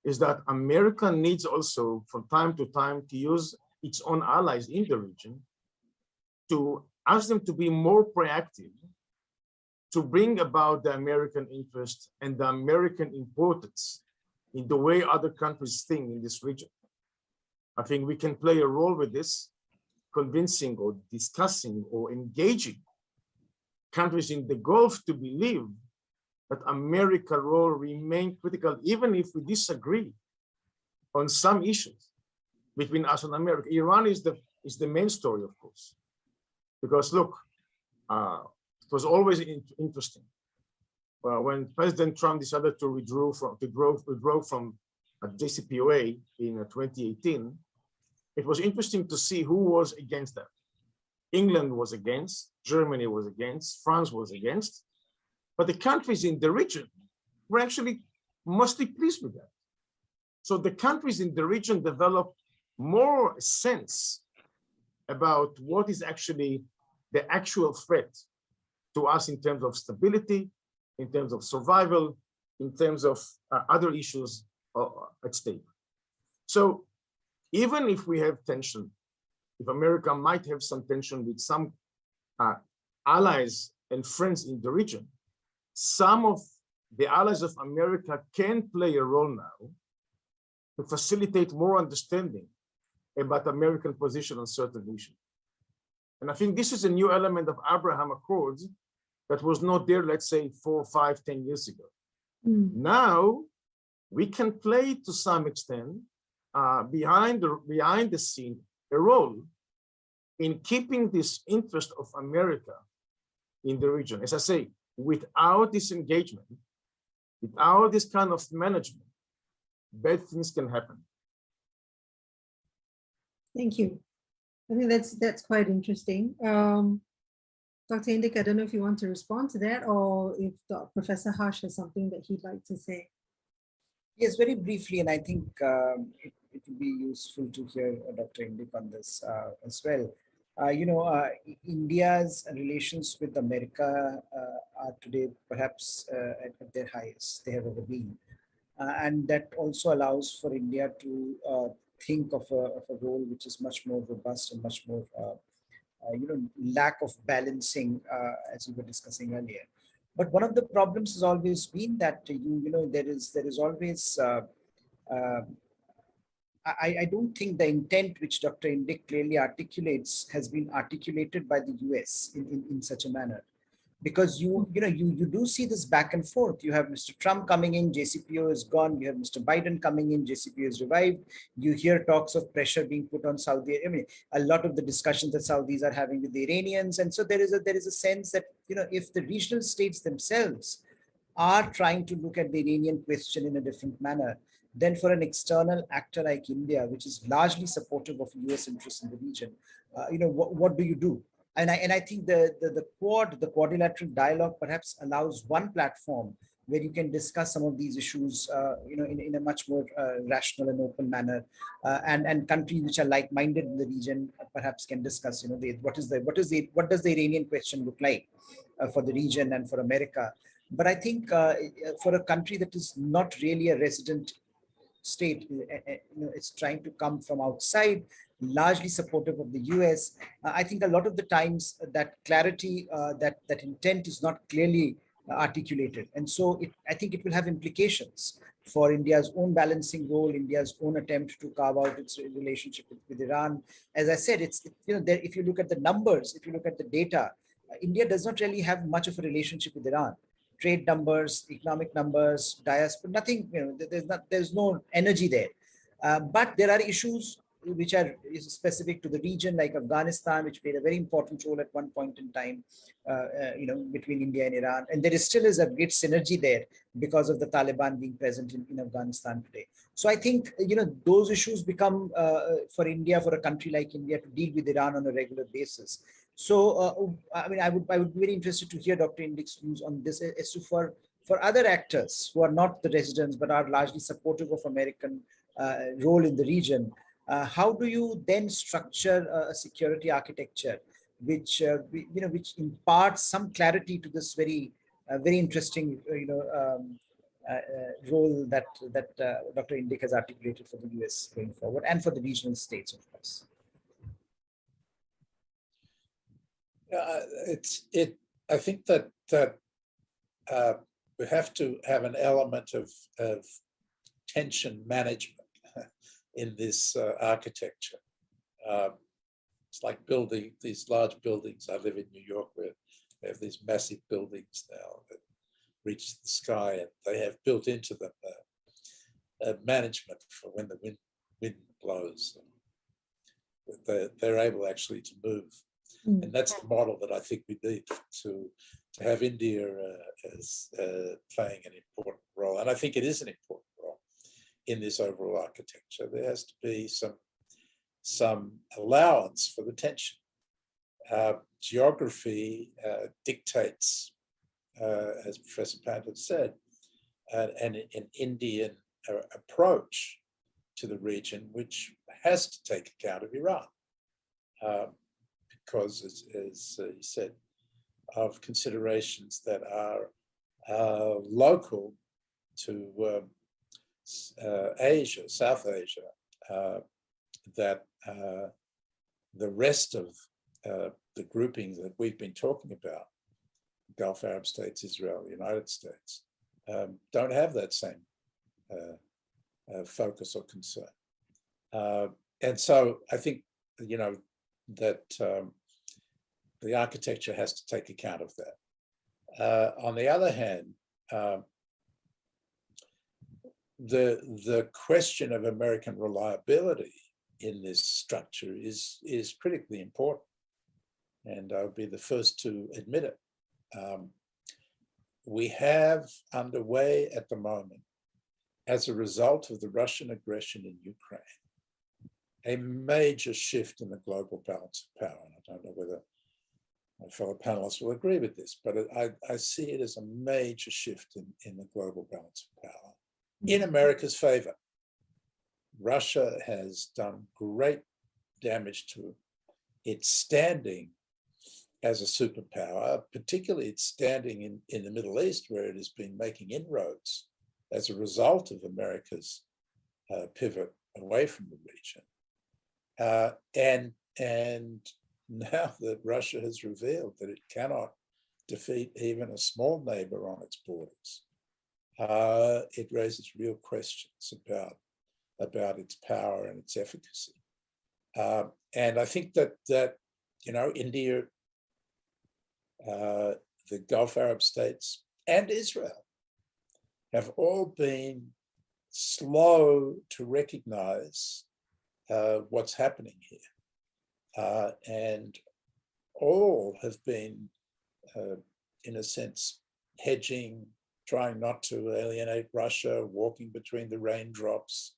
Speaker 5: is that America needs also from time to time to use its own allies in the region to ask them to be more proactive, to bring about the American interest and the American importance in the way other countries think in this region. I think we can play a role with this, convincing or discussing or engaging countries in the Gulf to believe that America's role remains critical, even if we disagree on some issues between us and America. Iran is the main story, of course, because look, it was always interesting. When President Trump decided to withdraw from JCPOA in 2018, it was interesting to see who was against that. England was against, Germany was against, France was against, but the countries in the region were actually mostly pleased with that. So the countries in the region developed more sense about what is actually the actual threat to us in terms of stability, in terms of survival, in terms of other issues at stake. So even if we have tension, if America might have some tension with some allies and friends in the region, some of the allies of America can play a role now to facilitate more understanding about American position on certain issues. And I think this is a new element of Abraham Accords that was not there, let's say, 4, 5, 10 years ago. Now, we can play to some extent behind the scene a role in keeping this interest of America in the region. As I say, without this engagement, without this kind of management, bad things can happen.
Speaker 1: Thank you. I think that's quite interesting. Dr. Indik, I don't know if you want to respond to that, or if Professor Harsh has something that he'd like to say.
Speaker 6: Yes, very briefly, and I think it would be useful to hear Dr. Indik on this as well. India's relations with America are today perhaps at their highest they have ever been. And that also allows for India to think of a role which is much more robust and much more lack of balancing, as we were discussing earlier. But one of the problems has always been that there is always I don't think the intent which Dr. Indik clearly articulates has been articulated by the US in such a manner. Because you do see this back and forth. You have Mr. Trump coming in, JCPO is gone. You have Mr. Biden coming in, JCPO is revived. You hear talks of pressure being put on Saudi. I mean, a lot of the discussions that Saudis are having with the Iranians, and so there is a sense that if the regional states themselves are trying to look at the Iranian question in a different manner, then for an external actor like India, which is largely supportive of US interests in the region, what do you do? And I think the quadrilateral dialogue perhaps allows one platform where you can discuss some of these issues, in a much more rational and open manner, and countries which are like-minded in the region perhaps can discuss, what does the Iranian question look like for the region and for America. But I think for a country that is not really a resident state, it's trying to come from outside, largely supportive of the US. I think a lot of the times that clarity, that intent is not clearly articulated. And so I think it will have implications for India's own balancing role, India's own attempt to carve out its relationship with Iran. As I said, if you look at the numbers, if you look at the data, India does not really have much of a relationship with Iran. Trade numbers, economic numbers, diaspora, nothing, there's no energy there. But there are issues which are specific to the region, like Afghanistan, which played a very important role at one point in time, between India and Iran. And there still is a great synergy there because of the Taliban being present in Afghanistan today. So I think, those issues become, for India, for a country like India, to deal with Iran on a regular basis. So, I would be very interested to hear Dr. Indik's views on this as to for other actors who are not the residents, but are largely supportive of American role in the region. How do you then structure a security architecture which imparts some clarity to this very interesting role that Dr. Indik has articulated for the US going forward, and for the regional states, of course?
Speaker 7: I think that we have to have an element of tension management in this architecture. It's like building these large buildings. I live in New York, where they have these massive buildings now that reach the sky, and they have built into them management for when the wind blows. They're able actually to move. And that's the model that I think we need to have India as playing an important role. And I think it is an important role in this overall architecture. There has to be some allowance for the tension. Geography dictates, as Professor Pandit said, an Indian approach to the region, which has to take account of Iran. Because, as he said, of considerations that are local to Asia, South Asia, that the rest of the groupings that we've been talking about, Gulf Arab states, Israel, United States, don't have that same focus or concern. And so I think, that the architecture has to take account of that. On the other hand, the question of American reliability in this structure is critically important, and I would be the first to admit it. We have underway at the moment, as a result of the Russian aggression in Ukraine, a major shift in the global balance of power. And I don't know whether my fellow panelists will agree with this, but I see it as a major shift in the global balance of power in America's favor. Russia has done great damage to its standing as a superpower, particularly its standing in the Middle East, where it has been making inroads as a result of America's pivot away from the region. And now that Russia has revealed that it cannot defeat even a small neighbor on its borders, it raises real questions about its power and its efficacy. And I think that India, the Gulf Arab states, and Israel have all been slow to recognize what's happening here. And all have been, in a sense, hedging, trying not to alienate Russia, walking between the raindrops.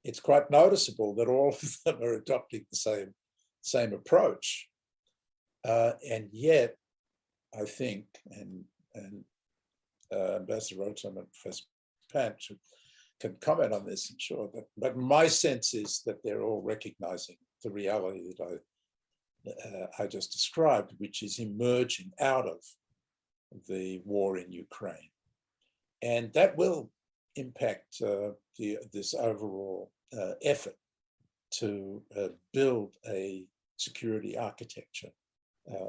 Speaker 7: It's quite noticeable that all of them are adopting the same approach. And yet, I think, and Ambassador Rutten and Professor Pant can comment on this, I'm sure, but my sense is that they're all recognizing the reality that I just described, which is emerging out of the war in Ukraine. And that will impact this overall effort to build a security architecture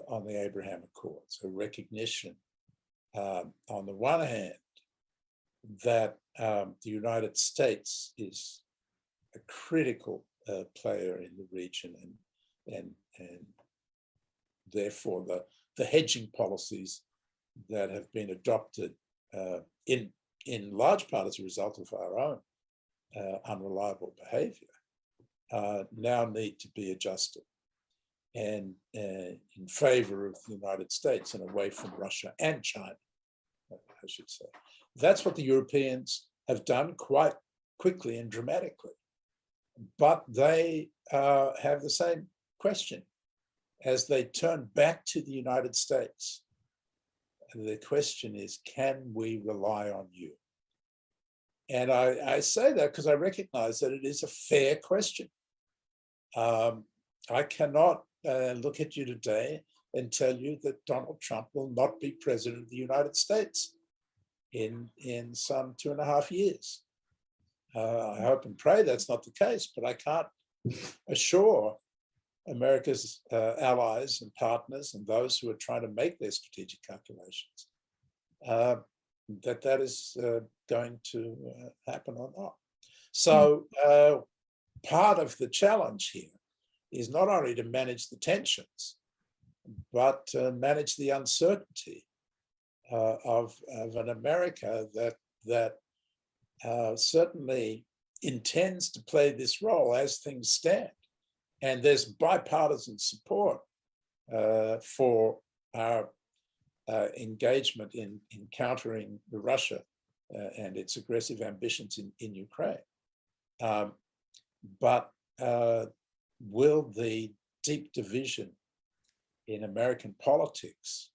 Speaker 7: on the Abraham Accords, a recognition on the one hand that the United States is a critical player in the region, and therefore the hedging policies that have been adopted in large part as a result of our own unreliable behavior now need to be adjusted and in favor of the United States and away from Russia and China, I should say. That's what the Europeans have done quite quickly and dramatically. But they have the same question as they turn back to the United States. And the question is, can we rely on you? And I say that because I recognize that it is a fair question. I cannot look at you today and tell you that Donald Trump will not be president of the United States in some 2.5 years. I hope and pray that's not the case, but I can't assure America's allies and partners and those who are trying to make their strategic calculations that is going to happen or not. So part of the challenge here is not only to manage the tensions, but to manage the uncertainty of an America that certainly intends to play this role as things stand. And there's bipartisan support for our engagement in countering Russia and its aggressive ambitions in Ukraine. But will the deep division in American politics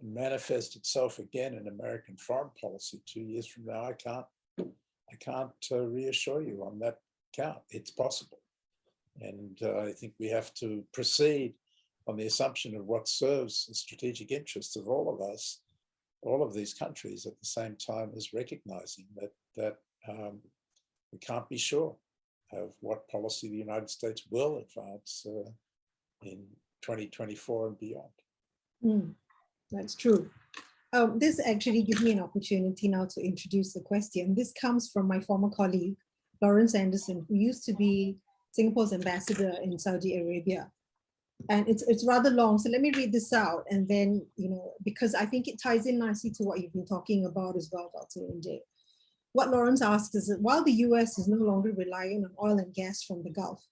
Speaker 7: manifest itself again in American foreign policy 2 years from now? I can't reassure you on that count. It's possible. And I think we have to proceed on the assumption of what serves the strategic interests of all of us, all of these countries, at the same time as recognizing that we can't be sure of what policy the United States will advance in 2024 and beyond.
Speaker 1: That's true. This actually gives me an opportunity now to introduce the question. This comes from my former colleague, Lawrence Anderson, who used to be Singapore's ambassador in Saudi Arabia. And it's rather long, so let me read this out, and then, because I think it ties in nicely to what you've been talking about as well, Dr. Injay. What Lawrence asks is that while the US is no longer relying on oil and gas from the Gulf,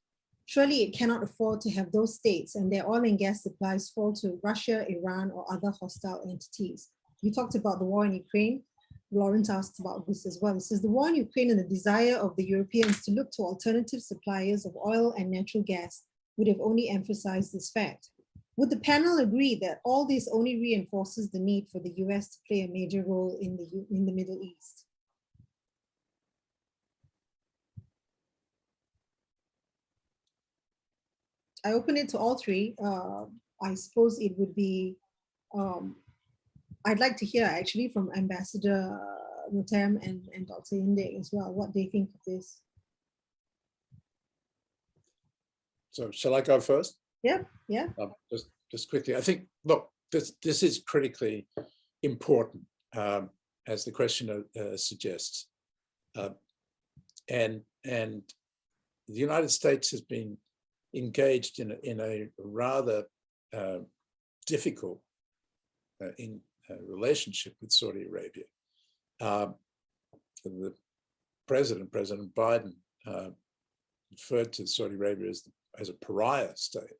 Speaker 1: surely it cannot afford to have those states and their oil and gas supplies fall to Russia, Iran, or other hostile entities. You talked about the war in Ukraine. Lawrence asked about this as well. He says the war in Ukraine and the desire of the Europeans to look to alternative suppliers of oil and natural gas would have only emphasized this fact. Would the panel agree that all this only reinforces the need for the US to play a major role in the Middle East? I open it to all three. I suppose it would be, I'd like to hear actually from Ambassador Rutten and Dr. Injay as well, what they think of this.
Speaker 7: So shall I go first?
Speaker 1: Yeah, yeah.
Speaker 7: Just quickly, I think, look, this is critically important, as the questioner suggests. And the United States has been engaged in a rather difficult relationship with Saudi Arabia. The President Biden, referred to Saudi Arabia as a pariah state,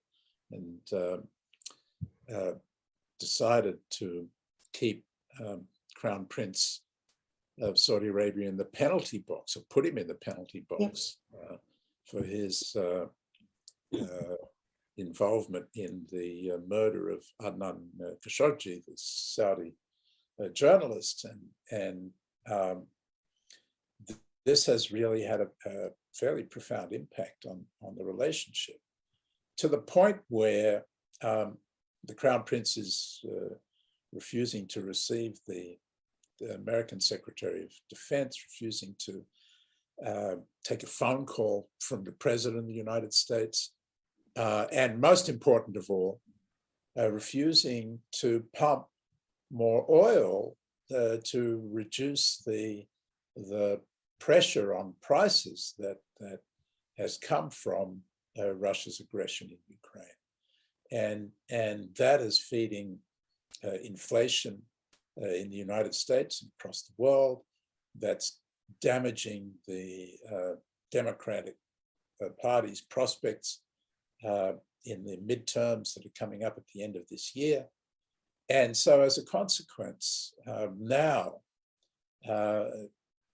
Speaker 7: and decided to keep Crown Prince of Saudi Arabia in the penalty box, or put him in the penalty box for his involvement in the murder of Adnan Khashoggi, the Saudi journalist, and this has really had a fairly profound impact on the relationship, to the point where the Crown Prince is refusing to receive the American Secretary of Defense, refusing to take a phone call from the President of the United States, and most important of all, refusing to pump more oil to reduce the pressure on prices that has come from Russia's aggression in Ukraine, and that is feeding inflation in the United States and across the world. That's damaging the Democratic Party's prospects in the midterms that are coming up at the end of this year. And so as a consequence, now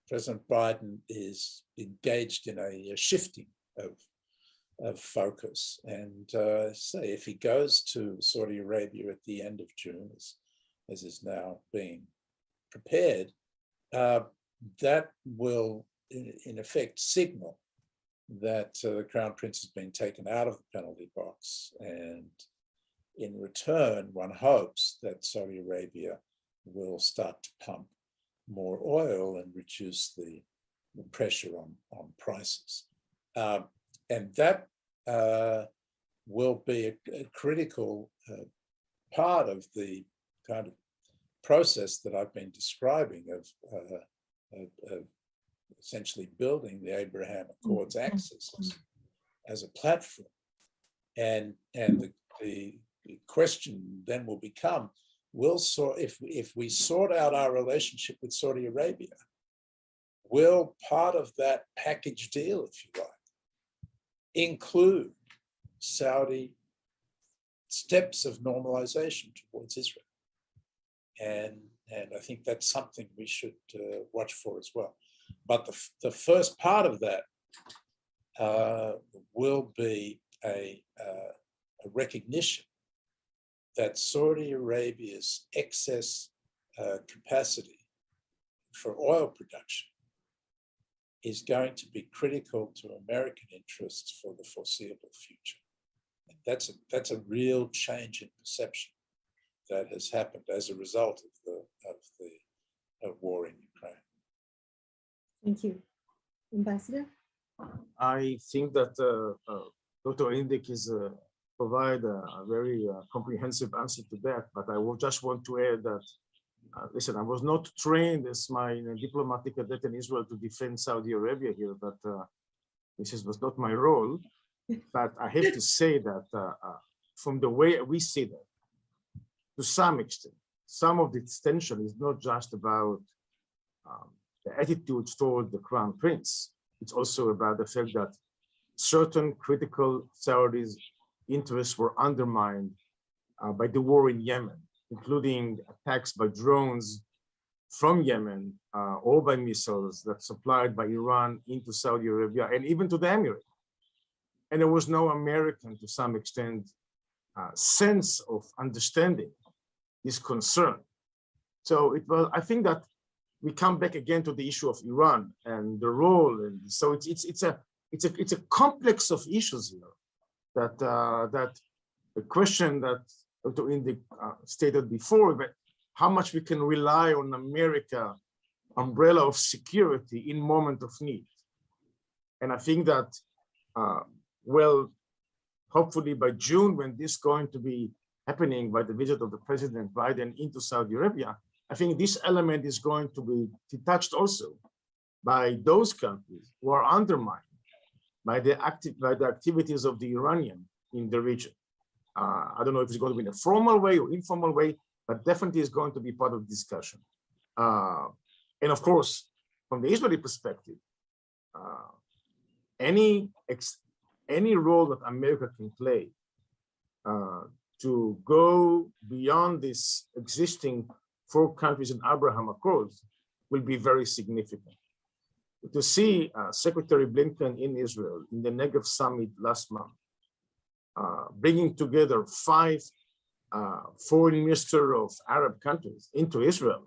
Speaker 7: President Biden is engaged in a shifting of focus. And say if he goes to Saudi Arabia at the end of June, as is now being prepared, that will in effect signal that the Crown Prince has been taken out of the penalty box. And in return, one hopes that Saudi Arabia will start to pump more oil and reduce the pressure on prices. And that will be a critical part of the kind of process that I've been describing of essentially building the Abraham Accords axis as a platform. And the question then will become, if we sort out our relationship with Saudi Arabia, will part of that package deal, if you like, include Saudi steps of normalization towards Israel? And I think that's something we should watch for as well. But the first part of that will be a recognition that Saudi Arabia's excess capacity for oil production is going to be critical to American interests for the foreseeable future. And that's a real change in perception that has happened as a result of the war in Ukraine.
Speaker 1: Thank you. Ambassador?
Speaker 5: I think that Dr. Indik is provide a very comprehensive answer to that, but I will just want to add that, listen, I was not trained as my diplomatic cadet in Israel to defend Saudi Arabia here, but this was not my role. But I have to say that from the way we see that, to some extent, some of this tension is not just about the attitude toward the Crown Prince. It's also about the fact that certain critical Saudi's interests were undermined by the war in Yemen, including attacks by drones from Yemen or by missiles that supplied by Iran into Saudi Arabia and even to the Emirates. And there was no American, to some extent, sense of understanding this concern. So I think that we come back again to the issue of Iran and the role, and so it's a complex of issues here. That the question that Dr. Indik stated before, about how much we can rely on America umbrella of security in moment of need. And I think that, well, hopefully by June, when this is going to be happening by the visit of the President Biden into Saudi Arabia, I think this element is going to be touched also by those countries who are undermined by the activities of the Iranian in the region. I don't know if it's going to be in a formal way or informal way, but definitely is going to be part of the discussion. And of course, from the Israeli perspective, any role that America can play to go beyond this existing 4 countries in Abraham Accords will be very significant. To see Secretary Blinken in Israel in the Negev Summit last month, bringing together 5 foreign ministers of Arab countries into Israel.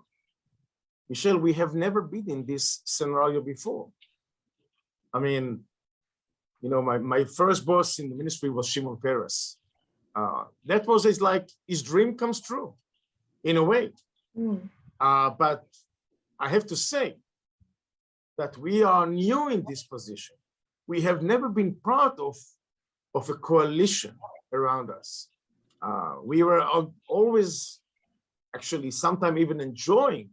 Speaker 5: Michelle, we have never been in this scenario before. I mean, you know, my first boss in the ministry was Shimon Peres. That was his dream comes true, in a way. But I have to say that we are new in this position. We have never been part of a coalition around us. We were always, actually, sometimes even enjoying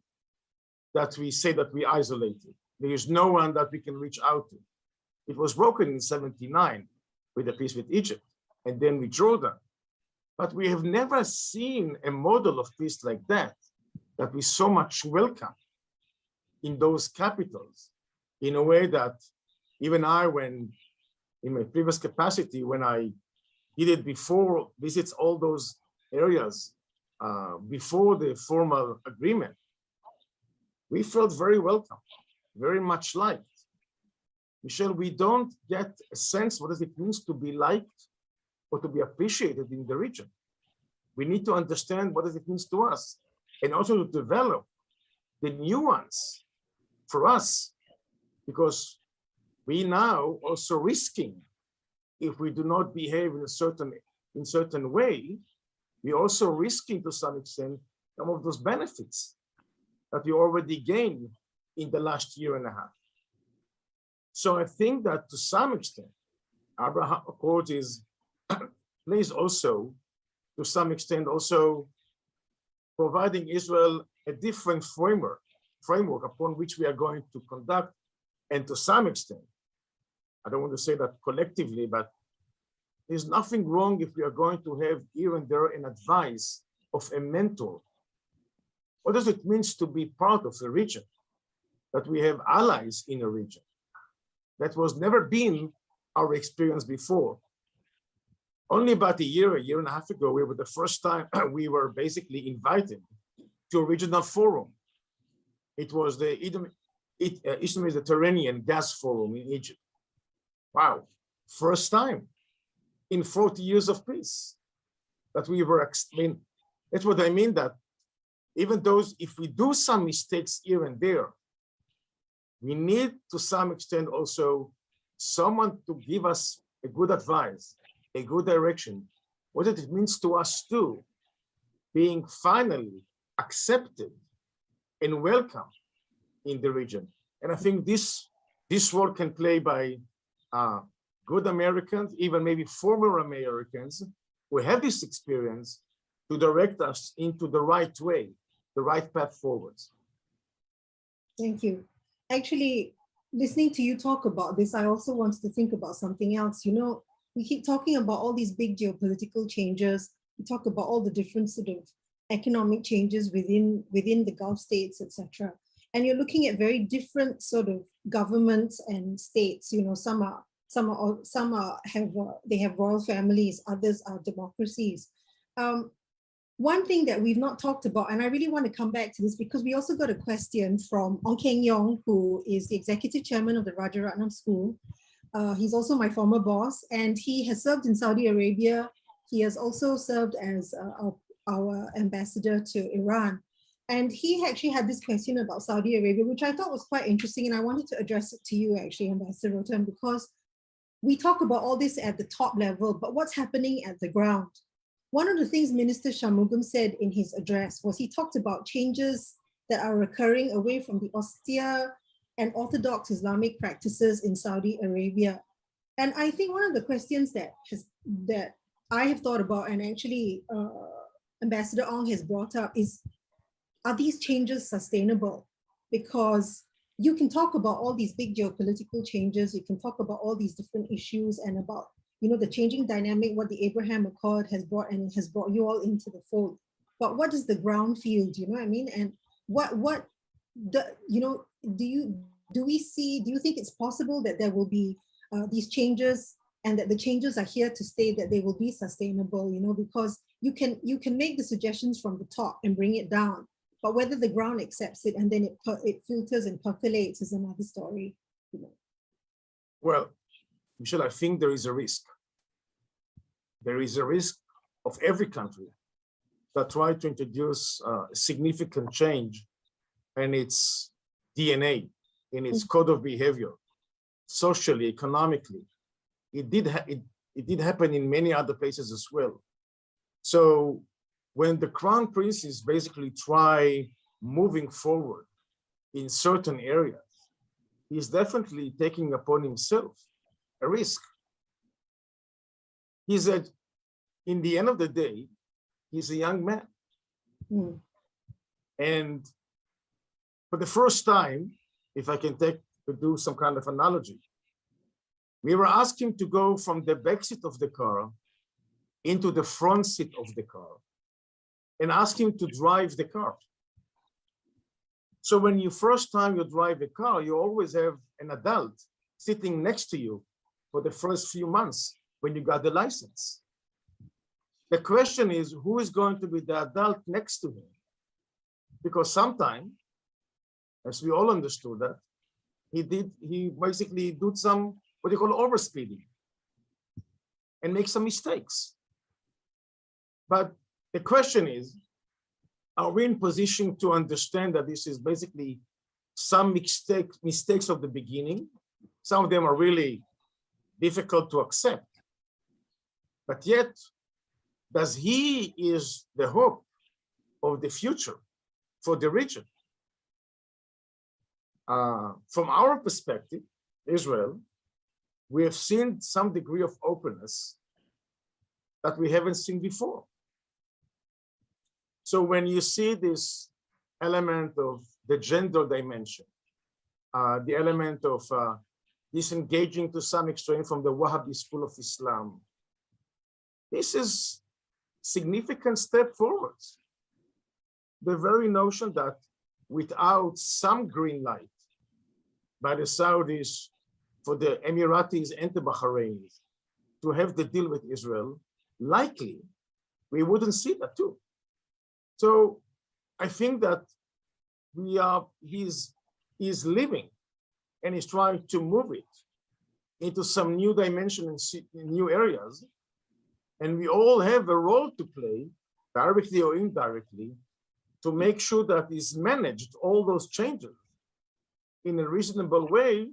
Speaker 5: that we say that we isolated. There is no one that we can reach out to. It was broken in '79 with the peace with Egypt, and then with Jordan. But we have never seen a model of peace like that we so much welcome in those capitals, in a way that even I, when in my previous capacity, when I did it before, visits all those areas before the formal agreement, we felt very welcome, very much liked. Michelle, we don't get a sense what it means to be liked or to be appreciated in the region. We need to understand what it means to us, and also to develop the nuance for us, because we now also risking, if we do not behave in a certain way, we also risking to some extent some of those benefits that we already gained in the last year and a half. So I think that to some extent, Abraham Accord plays also, to some extent, also providing Israel a different framework upon which we are going to conduct, and to some extent, I don't want to say that collectively, but there's nothing wrong if we are going to have here and there an advice of a mentor. What does it mean to be part of a region? That we have allies in a region. That was never been our experience before. Only about a year and a half ago, we were the first time we were basically invited to a regional forum. It was the Eastern Mediterranean Gas Forum in Egypt. Wow, first time in 40 years of peace that we were, that's what I mean, that even those, if we do some mistakes here and there, we need to some extent also someone to give us a good advice, a good direction, what it means to us too, being finally accepted and welcome in the region. And I think this role can play by good Americans, even maybe former Americans who have this experience, to direct us into the right way, the right path forwards.
Speaker 1: Thank you. Actually, listening to you talk about this, I also wanted to think about something else. You know, we keep talking about all these big geopolitical changes. We talk about all the different sort of economic changes within the Gulf states, etc. And you're looking at very different sort of governments and states. You know, some have royal families, others are democracies. One thing that we've not talked about, and I really want to come back to this because we also got a question from Ong Keng Yong, who is the executive chairman of the Rajaratnam School. He's also my former boss, and he has served in Saudi Arabia. He has also served as our ambassador to Iran. And he actually had this question about Saudi Arabia, which I thought was quite interesting. And I wanted to address it to you, actually, Ambassador Rutten, because we talk about all this at the top level, but what's happening at the ground? One of the things Minister Shanmugam said in his address was he talked about changes that are occurring away from the austere and orthodox Islamic practices in Saudi Arabia. And I think one of the questions that that I have thought about, and actually Ambassador Ong has brought up, is, are these changes sustainable? Because you can talk about all these big geopolitical changes, you can talk about all these different issues and about, you know, the changing dynamic, what the Abraham Accord has brought, and it has brought you all into the fold. But what is the ground field, you know what I mean? And what the, you know, do you think it's possible that there will be these changes, and that the changes are here to stay, that they will be sustainable, you know, because you can make the suggestions from the top and bring it down, but whether the ground accepts it and then it filters and percolates is another story, you know.
Speaker 5: Well, Michelle, I think there is a risk. There is a risk of every country that try to introduce significant change in its DNA, in its code of behavior, socially, economically. It did happen in many other places as well. So when the Crown Prince is basically try moving forward in certain areas, he's definitely taking upon himself a risk. He said, in the end of the day, he's a young man. And for the first time, if I can do some kind of analogy, we were asking him to go from the back seat of the car into the front seat of the car and ask him to drive the car. So when you first time you drive a car, you always have an adult sitting next to you for the first few months when you got the license. The question is, who is going to be the adult next to him? Because sometimes, as we all understood that, he basically did some, what you call overspeeding and make some mistakes. But the question is, are we in position to understand that this is basically some mistakes of the beginning? Some of them are really difficult to accept. But yet, does he is the hope of the future for the region? From our perspective, Israel, we have seen some degree of openness that we haven't seen before. So when you see this element of the gender dimension, the element of disengaging to some extent from the Wahhabi school of Islam, this is significant step forwards. The very notion that without some green light by the Saudis for the Emiratis and the Bahrainis to have the deal with Israel, likely we wouldn't see that too. So I think that he's living and he's trying to move it into some new dimension in new areas. And we all have a role to play, directly or indirectly, to make sure that he's managed all those changes in a reasonable way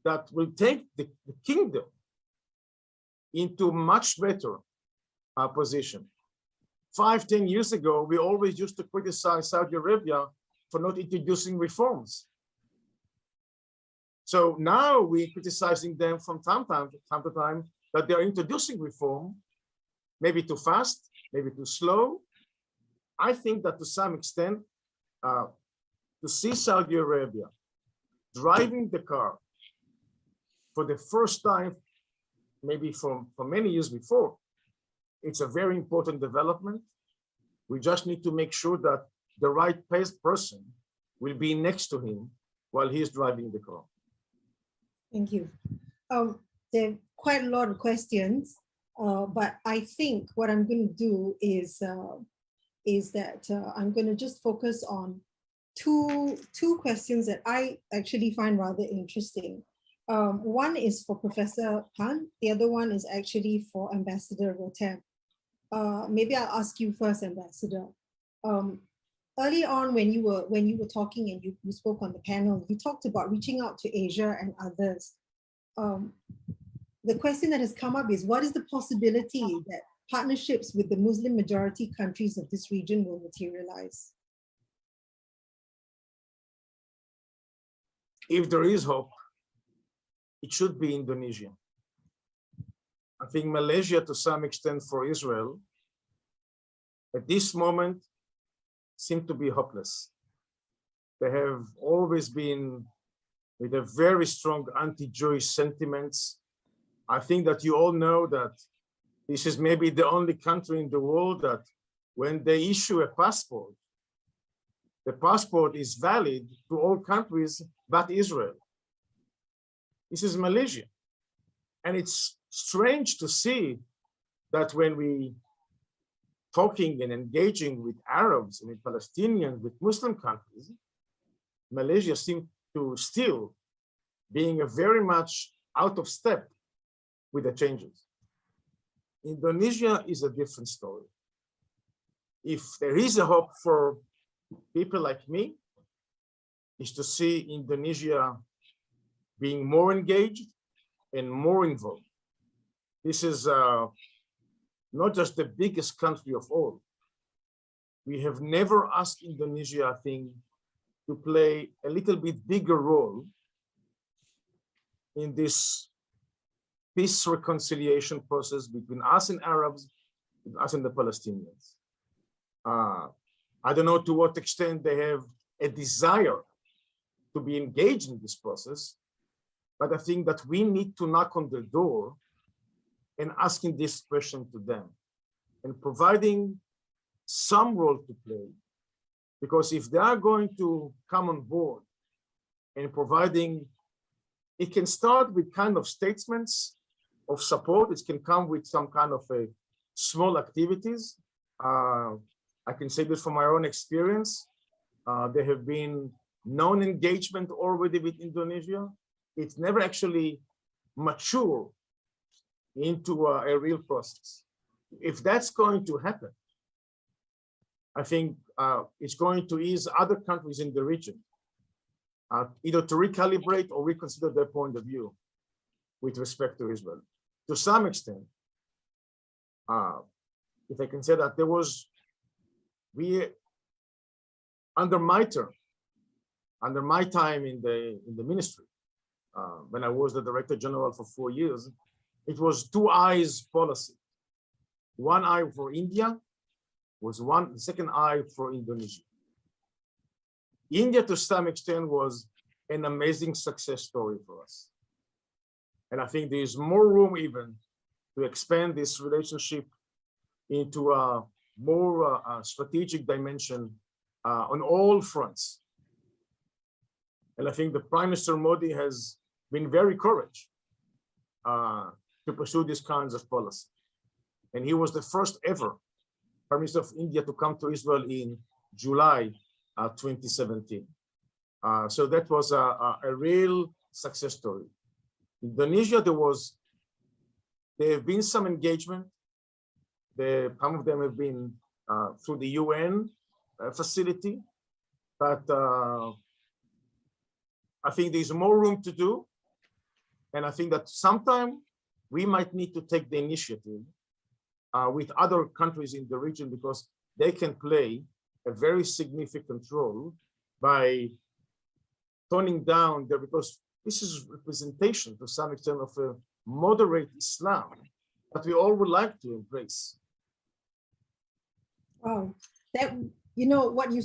Speaker 5: that will take the kingdom into much better position. 5-10 years ago, we always used to criticize Saudi Arabia for not introducing reforms. So now we're criticizing them from time to time that they're introducing reform, maybe too fast, maybe too slow. I think that to some extent, to see Saudi Arabia driving the car for the first time, maybe for many years before, it's a very important development. We just need to make sure that the right person will be next to him while he's driving the car.
Speaker 1: Thank you. There are quite a lot of questions, but I think what I'm going to do is that I'm going to just focus on two questions that I actually find rather interesting. One is for Professor Pan, the other one is actually for Ambassador Rutten. Maybe I'll ask you first, Ambassador. Early on when you were talking and you spoke on the panel, you talked about reaching out to Asia and others. The question that has come up is, what is the possibility that partnerships with the Muslim majority countries of this region will materialize?
Speaker 5: If there is hope, it should be Indonesia. I think Malaysia, to some extent, for Israel, at this moment, seem to be hopeless. They have always been with a very strong anti-Jewish sentiments. I think that you all know that this is maybe the only country in the world that when they issue a passport, the passport is valid to all countries but Israel. This is Malaysia. And it's strange to see that when we talking and engaging with Arabs and with Palestinians, with Muslim countries, Malaysia seems to still being a very much out of step with the changes. Indonesia is a different story. If there is a hope for people like me, is to see Indonesia being more engaged and more involved. This is not just the biggest country of all. We have never asked Indonesia, I think, to play a little bit bigger role in this peace reconciliation process between us and Arabs, and us and the Palestinians. I don't know to what extent they have a desire to be engaged in this process, but I think that we need to knock on the door and asking this question to them and providing some role to play, because if they are going to come on board and providing, it can start with kind of statements of support. It can come with some kind of a small activities. I can say this from my own experience. There have been non-engagement already with Indonesia. It's never actually mature into a real process. If that's going to happen, I think it's going to ease other countries in the region either to recalibrate or reconsider their point of view with respect to Israel. To some extent, if I can say that, under my term, under my time in the ministry, when I was the Director General for 4 years, it was two eyes policy. One eye for India was the second eye for Indonesia. India, to some extent, was an amazing success story for us. And I think there's more room even to expand this relationship into a more strategic dimension on all fronts. And I think the Prime Minister Modi has been very courageous to pursue these kinds of policy. And he was the first ever Prime Minister of India to come to Israel in July 2017. So that was a real success story. Indonesia, there have been some engagement. Some of them have been through the UN facility, but I think there's more room to do. And I think that sometime we might need to take the initiative with other countries in the region, because they can play a very significant role by toning down there, because this is representation to some extent of a moderate Islam that we all would like to embrace.
Speaker 1: Wow, that, you know, what you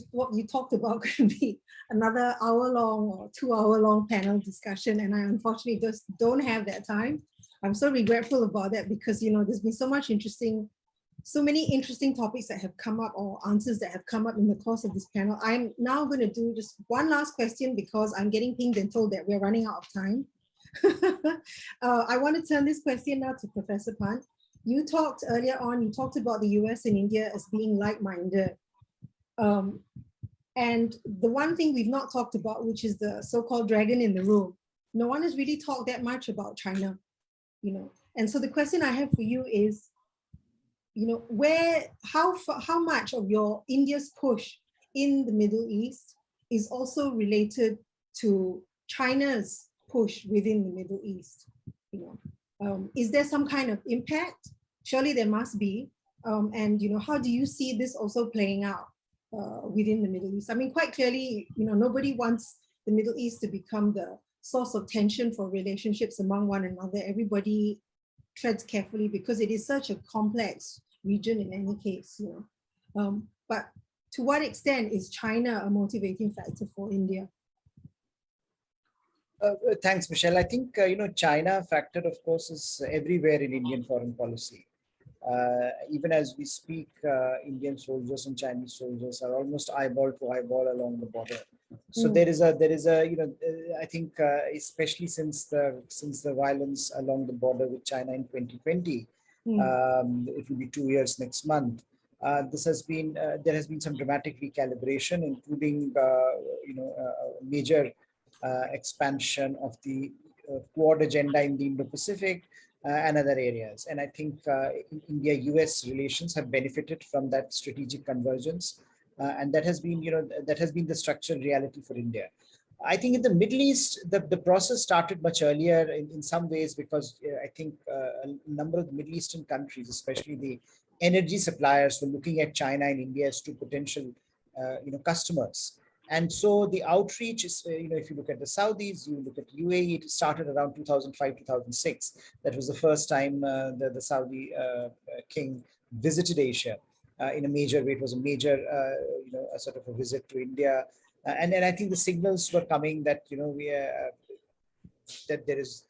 Speaker 1: talked about could be another hour-long or 2-hour-long panel discussion, and I unfortunately just don't have that time. I'm so regretful about that, because, you know, there's been so many interesting topics that have come up, or answers that have come up in the course of this panel. I'm now going to do just one last question, because I'm getting pinged and told that we're running out of time. I want to turn this question now to Professor Pant. You talked earlier on, you talked about the US and India as being like-minded. And the one thing we've not talked about, which is the so-called dragon in the room, no one has really talked that much about China, you know. And so the question I have for you is, you know, how much of your India's push in the Middle East is also related to China's push within the Middle East? You know, is there some kind of impact? Surely there must be. And, you know, how do you see this also playing out within the Middle East? I mean, quite clearly, you know, nobody wants the Middle East to become the source of tension for relationships among one another. Everybody treads carefully because it is such a complex region in any case. But to what extent is China a motivating factor for India?
Speaker 6: Thanks, Michelle. I think, China factor, of course, is everywhere in Indian foreign policy. Even as we speak, Indian soldiers and Chinese soldiers are almost eyeball to eyeball along the border. So there is a, I think, especially since the violence along the border with China in 2020, it will be 2 years next month. There has been some dramatic recalibration, including, major expansion of the Quad agenda in the Indo-Pacific and other areas. And I think India-US relations have benefited from that strategic convergence. And that has been, the structural reality for India. I think in the Middle East, the process started much earlier in some ways because I think a number of the Middle Eastern countries, especially the energy suppliers, were looking at China and India as two potential, customers. And so the outreach is, if you look at the Saudis, you look at UAE, it started around 2005, 2006. That was the first time the Saudi king visited Asia in a major way. It was a major, a sort of a visit to India. And then I think the signals were coming that, that there is,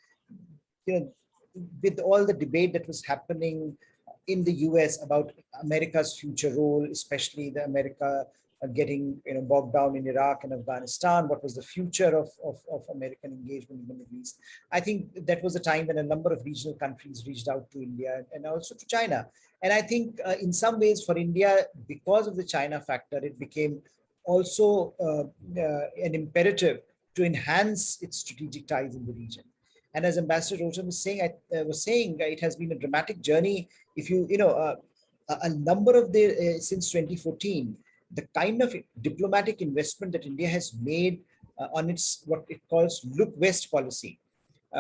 Speaker 6: with all the debate that was happening in the US about America's future role, especially the America getting bogged down in Iraq and Afghanistan, what was the future of American engagement in the Middle East? I think that was a time when a number of regional countries reached out to India and also to China. And I think in some ways for India, because of the China factor, it became also an imperative to enhance its strategic ties in the region. And as Ambassador Rutten was saying, it has been a dramatic journey. If a number of since 2014, the kind of diplomatic investment that India has made on its what it calls look west policy,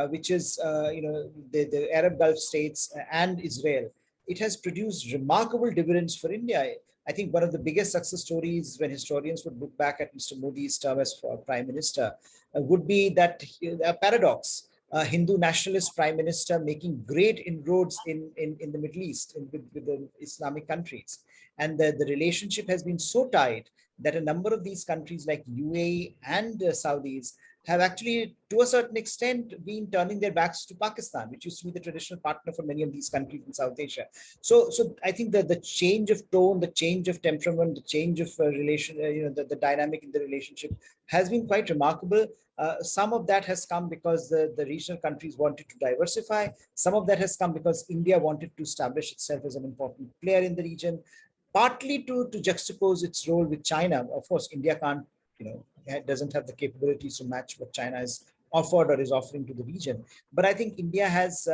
Speaker 6: which is the Arab Gulf states and Israel, it has produced remarkable dividends for India. I think one of the biggest success stories when historians would look back at Mr. Modi's term as Prime Minister would be that a paradox. A Hindu nationalist prime minister making great inroads in the Middle East with the Islamic countries. And the relationship has been so tight that a number of these countries like UAE and Saudis have actually, to a certain extent, been turning their backs to Pakistan, which used to be the traditional partner for many of these countries in South Asia. So I think that the change of tone, the change of temperament, the change of relation, the dynamic in the relationship has been quite remarkable. Some of that has come because the regional countries wanted to diversify. Some of that has come because India wanted to establish itself as an important player in the region, partly to juxtapose its role with China. Of course, India can't, doesn't have the capabilities to match what China has offered or is offering to the region. But I think India has,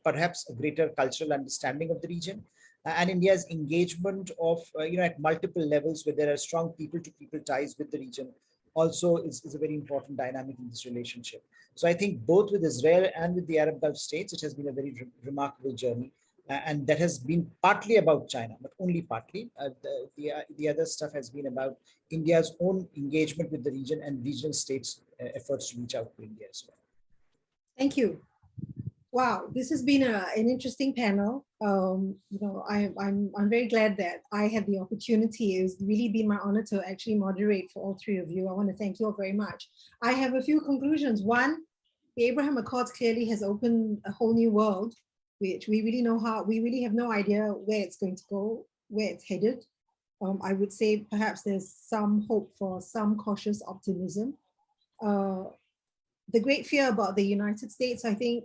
Speaker 6: perhaps a greater cultural understanding of the region. And India's engagement of, at multiple levels where there are strong people-to-people ties with the region also is a very important dynamic in this relationship. So I think both with Israel and with the Arab Gulf states, it has been a very remarkable journey. And that has been partly about China, but only partly. The other stuff has been about India's own engagement with the region and regional states' efforts to reach out to India as well.
Speaker 1: Thank you. Wow, this has been an interesting panel. I'm very glad that I had the opportunity. It's really been my honor to actually moderate for all three of you. I want to thank you all very much. I have a few conclusions. One, the Abraham Accords clearly has opened a whole new world, which we really have no idea where it's going to go, where it's headed. I would say perhaps there's some hope for some cautious optimism. The great fear about the United States, I think,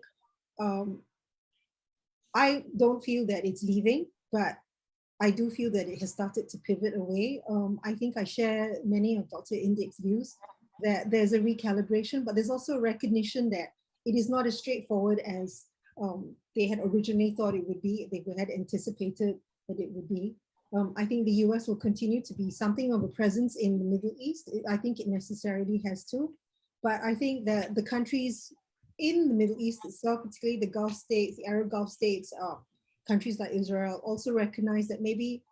Speaker 1: I don't feel that it's leaving, but I do feel that it has started to pivot away. I think I share many of Dr. Indik's views that there's a recalibration, but there's also a recognition that it is not as straightforward as they had originally thought it would be, they had anticipated that it would be. I think the US will continue to be something of a presence in the Middle East. I think it necessarily has to, but I think that the countries in the Middle East itself, particularly the Gulf states, the Arab Gulf states, countries like Israel, also recognize that maybe,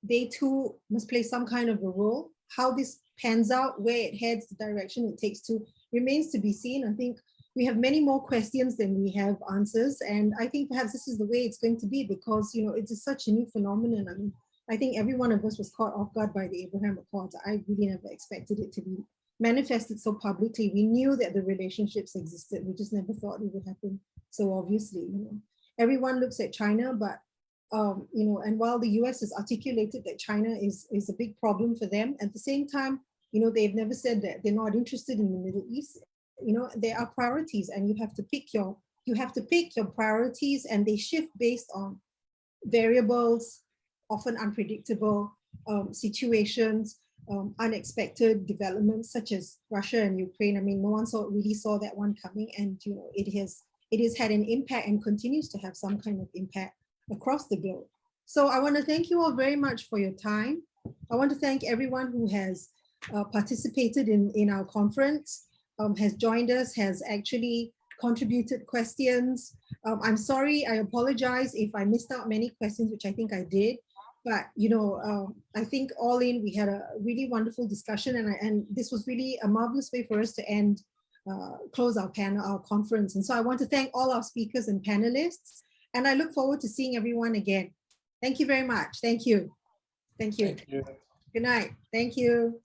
Speaker 1: they too must play some kind of a role. How this pans out, where it heads, the direction it takes to remains to be seen. I think, we have many more questions than we have answers. And I think perhaps this is the way it's going to be, because, you know, it is such a new phenomenon. I mean, I think every one of us was caught off guard by the Abraham Accords. I really never expected it to be manifested so publicly. We knew that the relationships existed. We just never thought it would happen so obviously. You know, everyone looks at China, but you know, and while the US has articulated that China is a big problem for them, at the same time, you know, they've never said that they're not interested in the Middle East. You know, there are priorities, and you have to pick your priorities, and they shift based on variables, often unpredictable situations, unexpected developments such as Russia and Ukraine. I mean, no one really saw that one coming, and you know, it has had an impact and continues to have some kind of impact across the globe. So I want to thank you all very much for your time. I want to thank everyone who has participated in our conference, has joined us, has actually contributed questions. I'm sorry, I apologize if I missed out many questions, which I think I did. But you know, I think all in, we had a really wonderful discussion, and this was really a marvelous way for us to close our panel, our conference. And so I want to thank all our speakers and panelists, and I look forward to seeing everyone again. Thank you very much. Thank you. Thank you.
Speaker 7: Thank you.
Speaker 1: Good night. Thank you.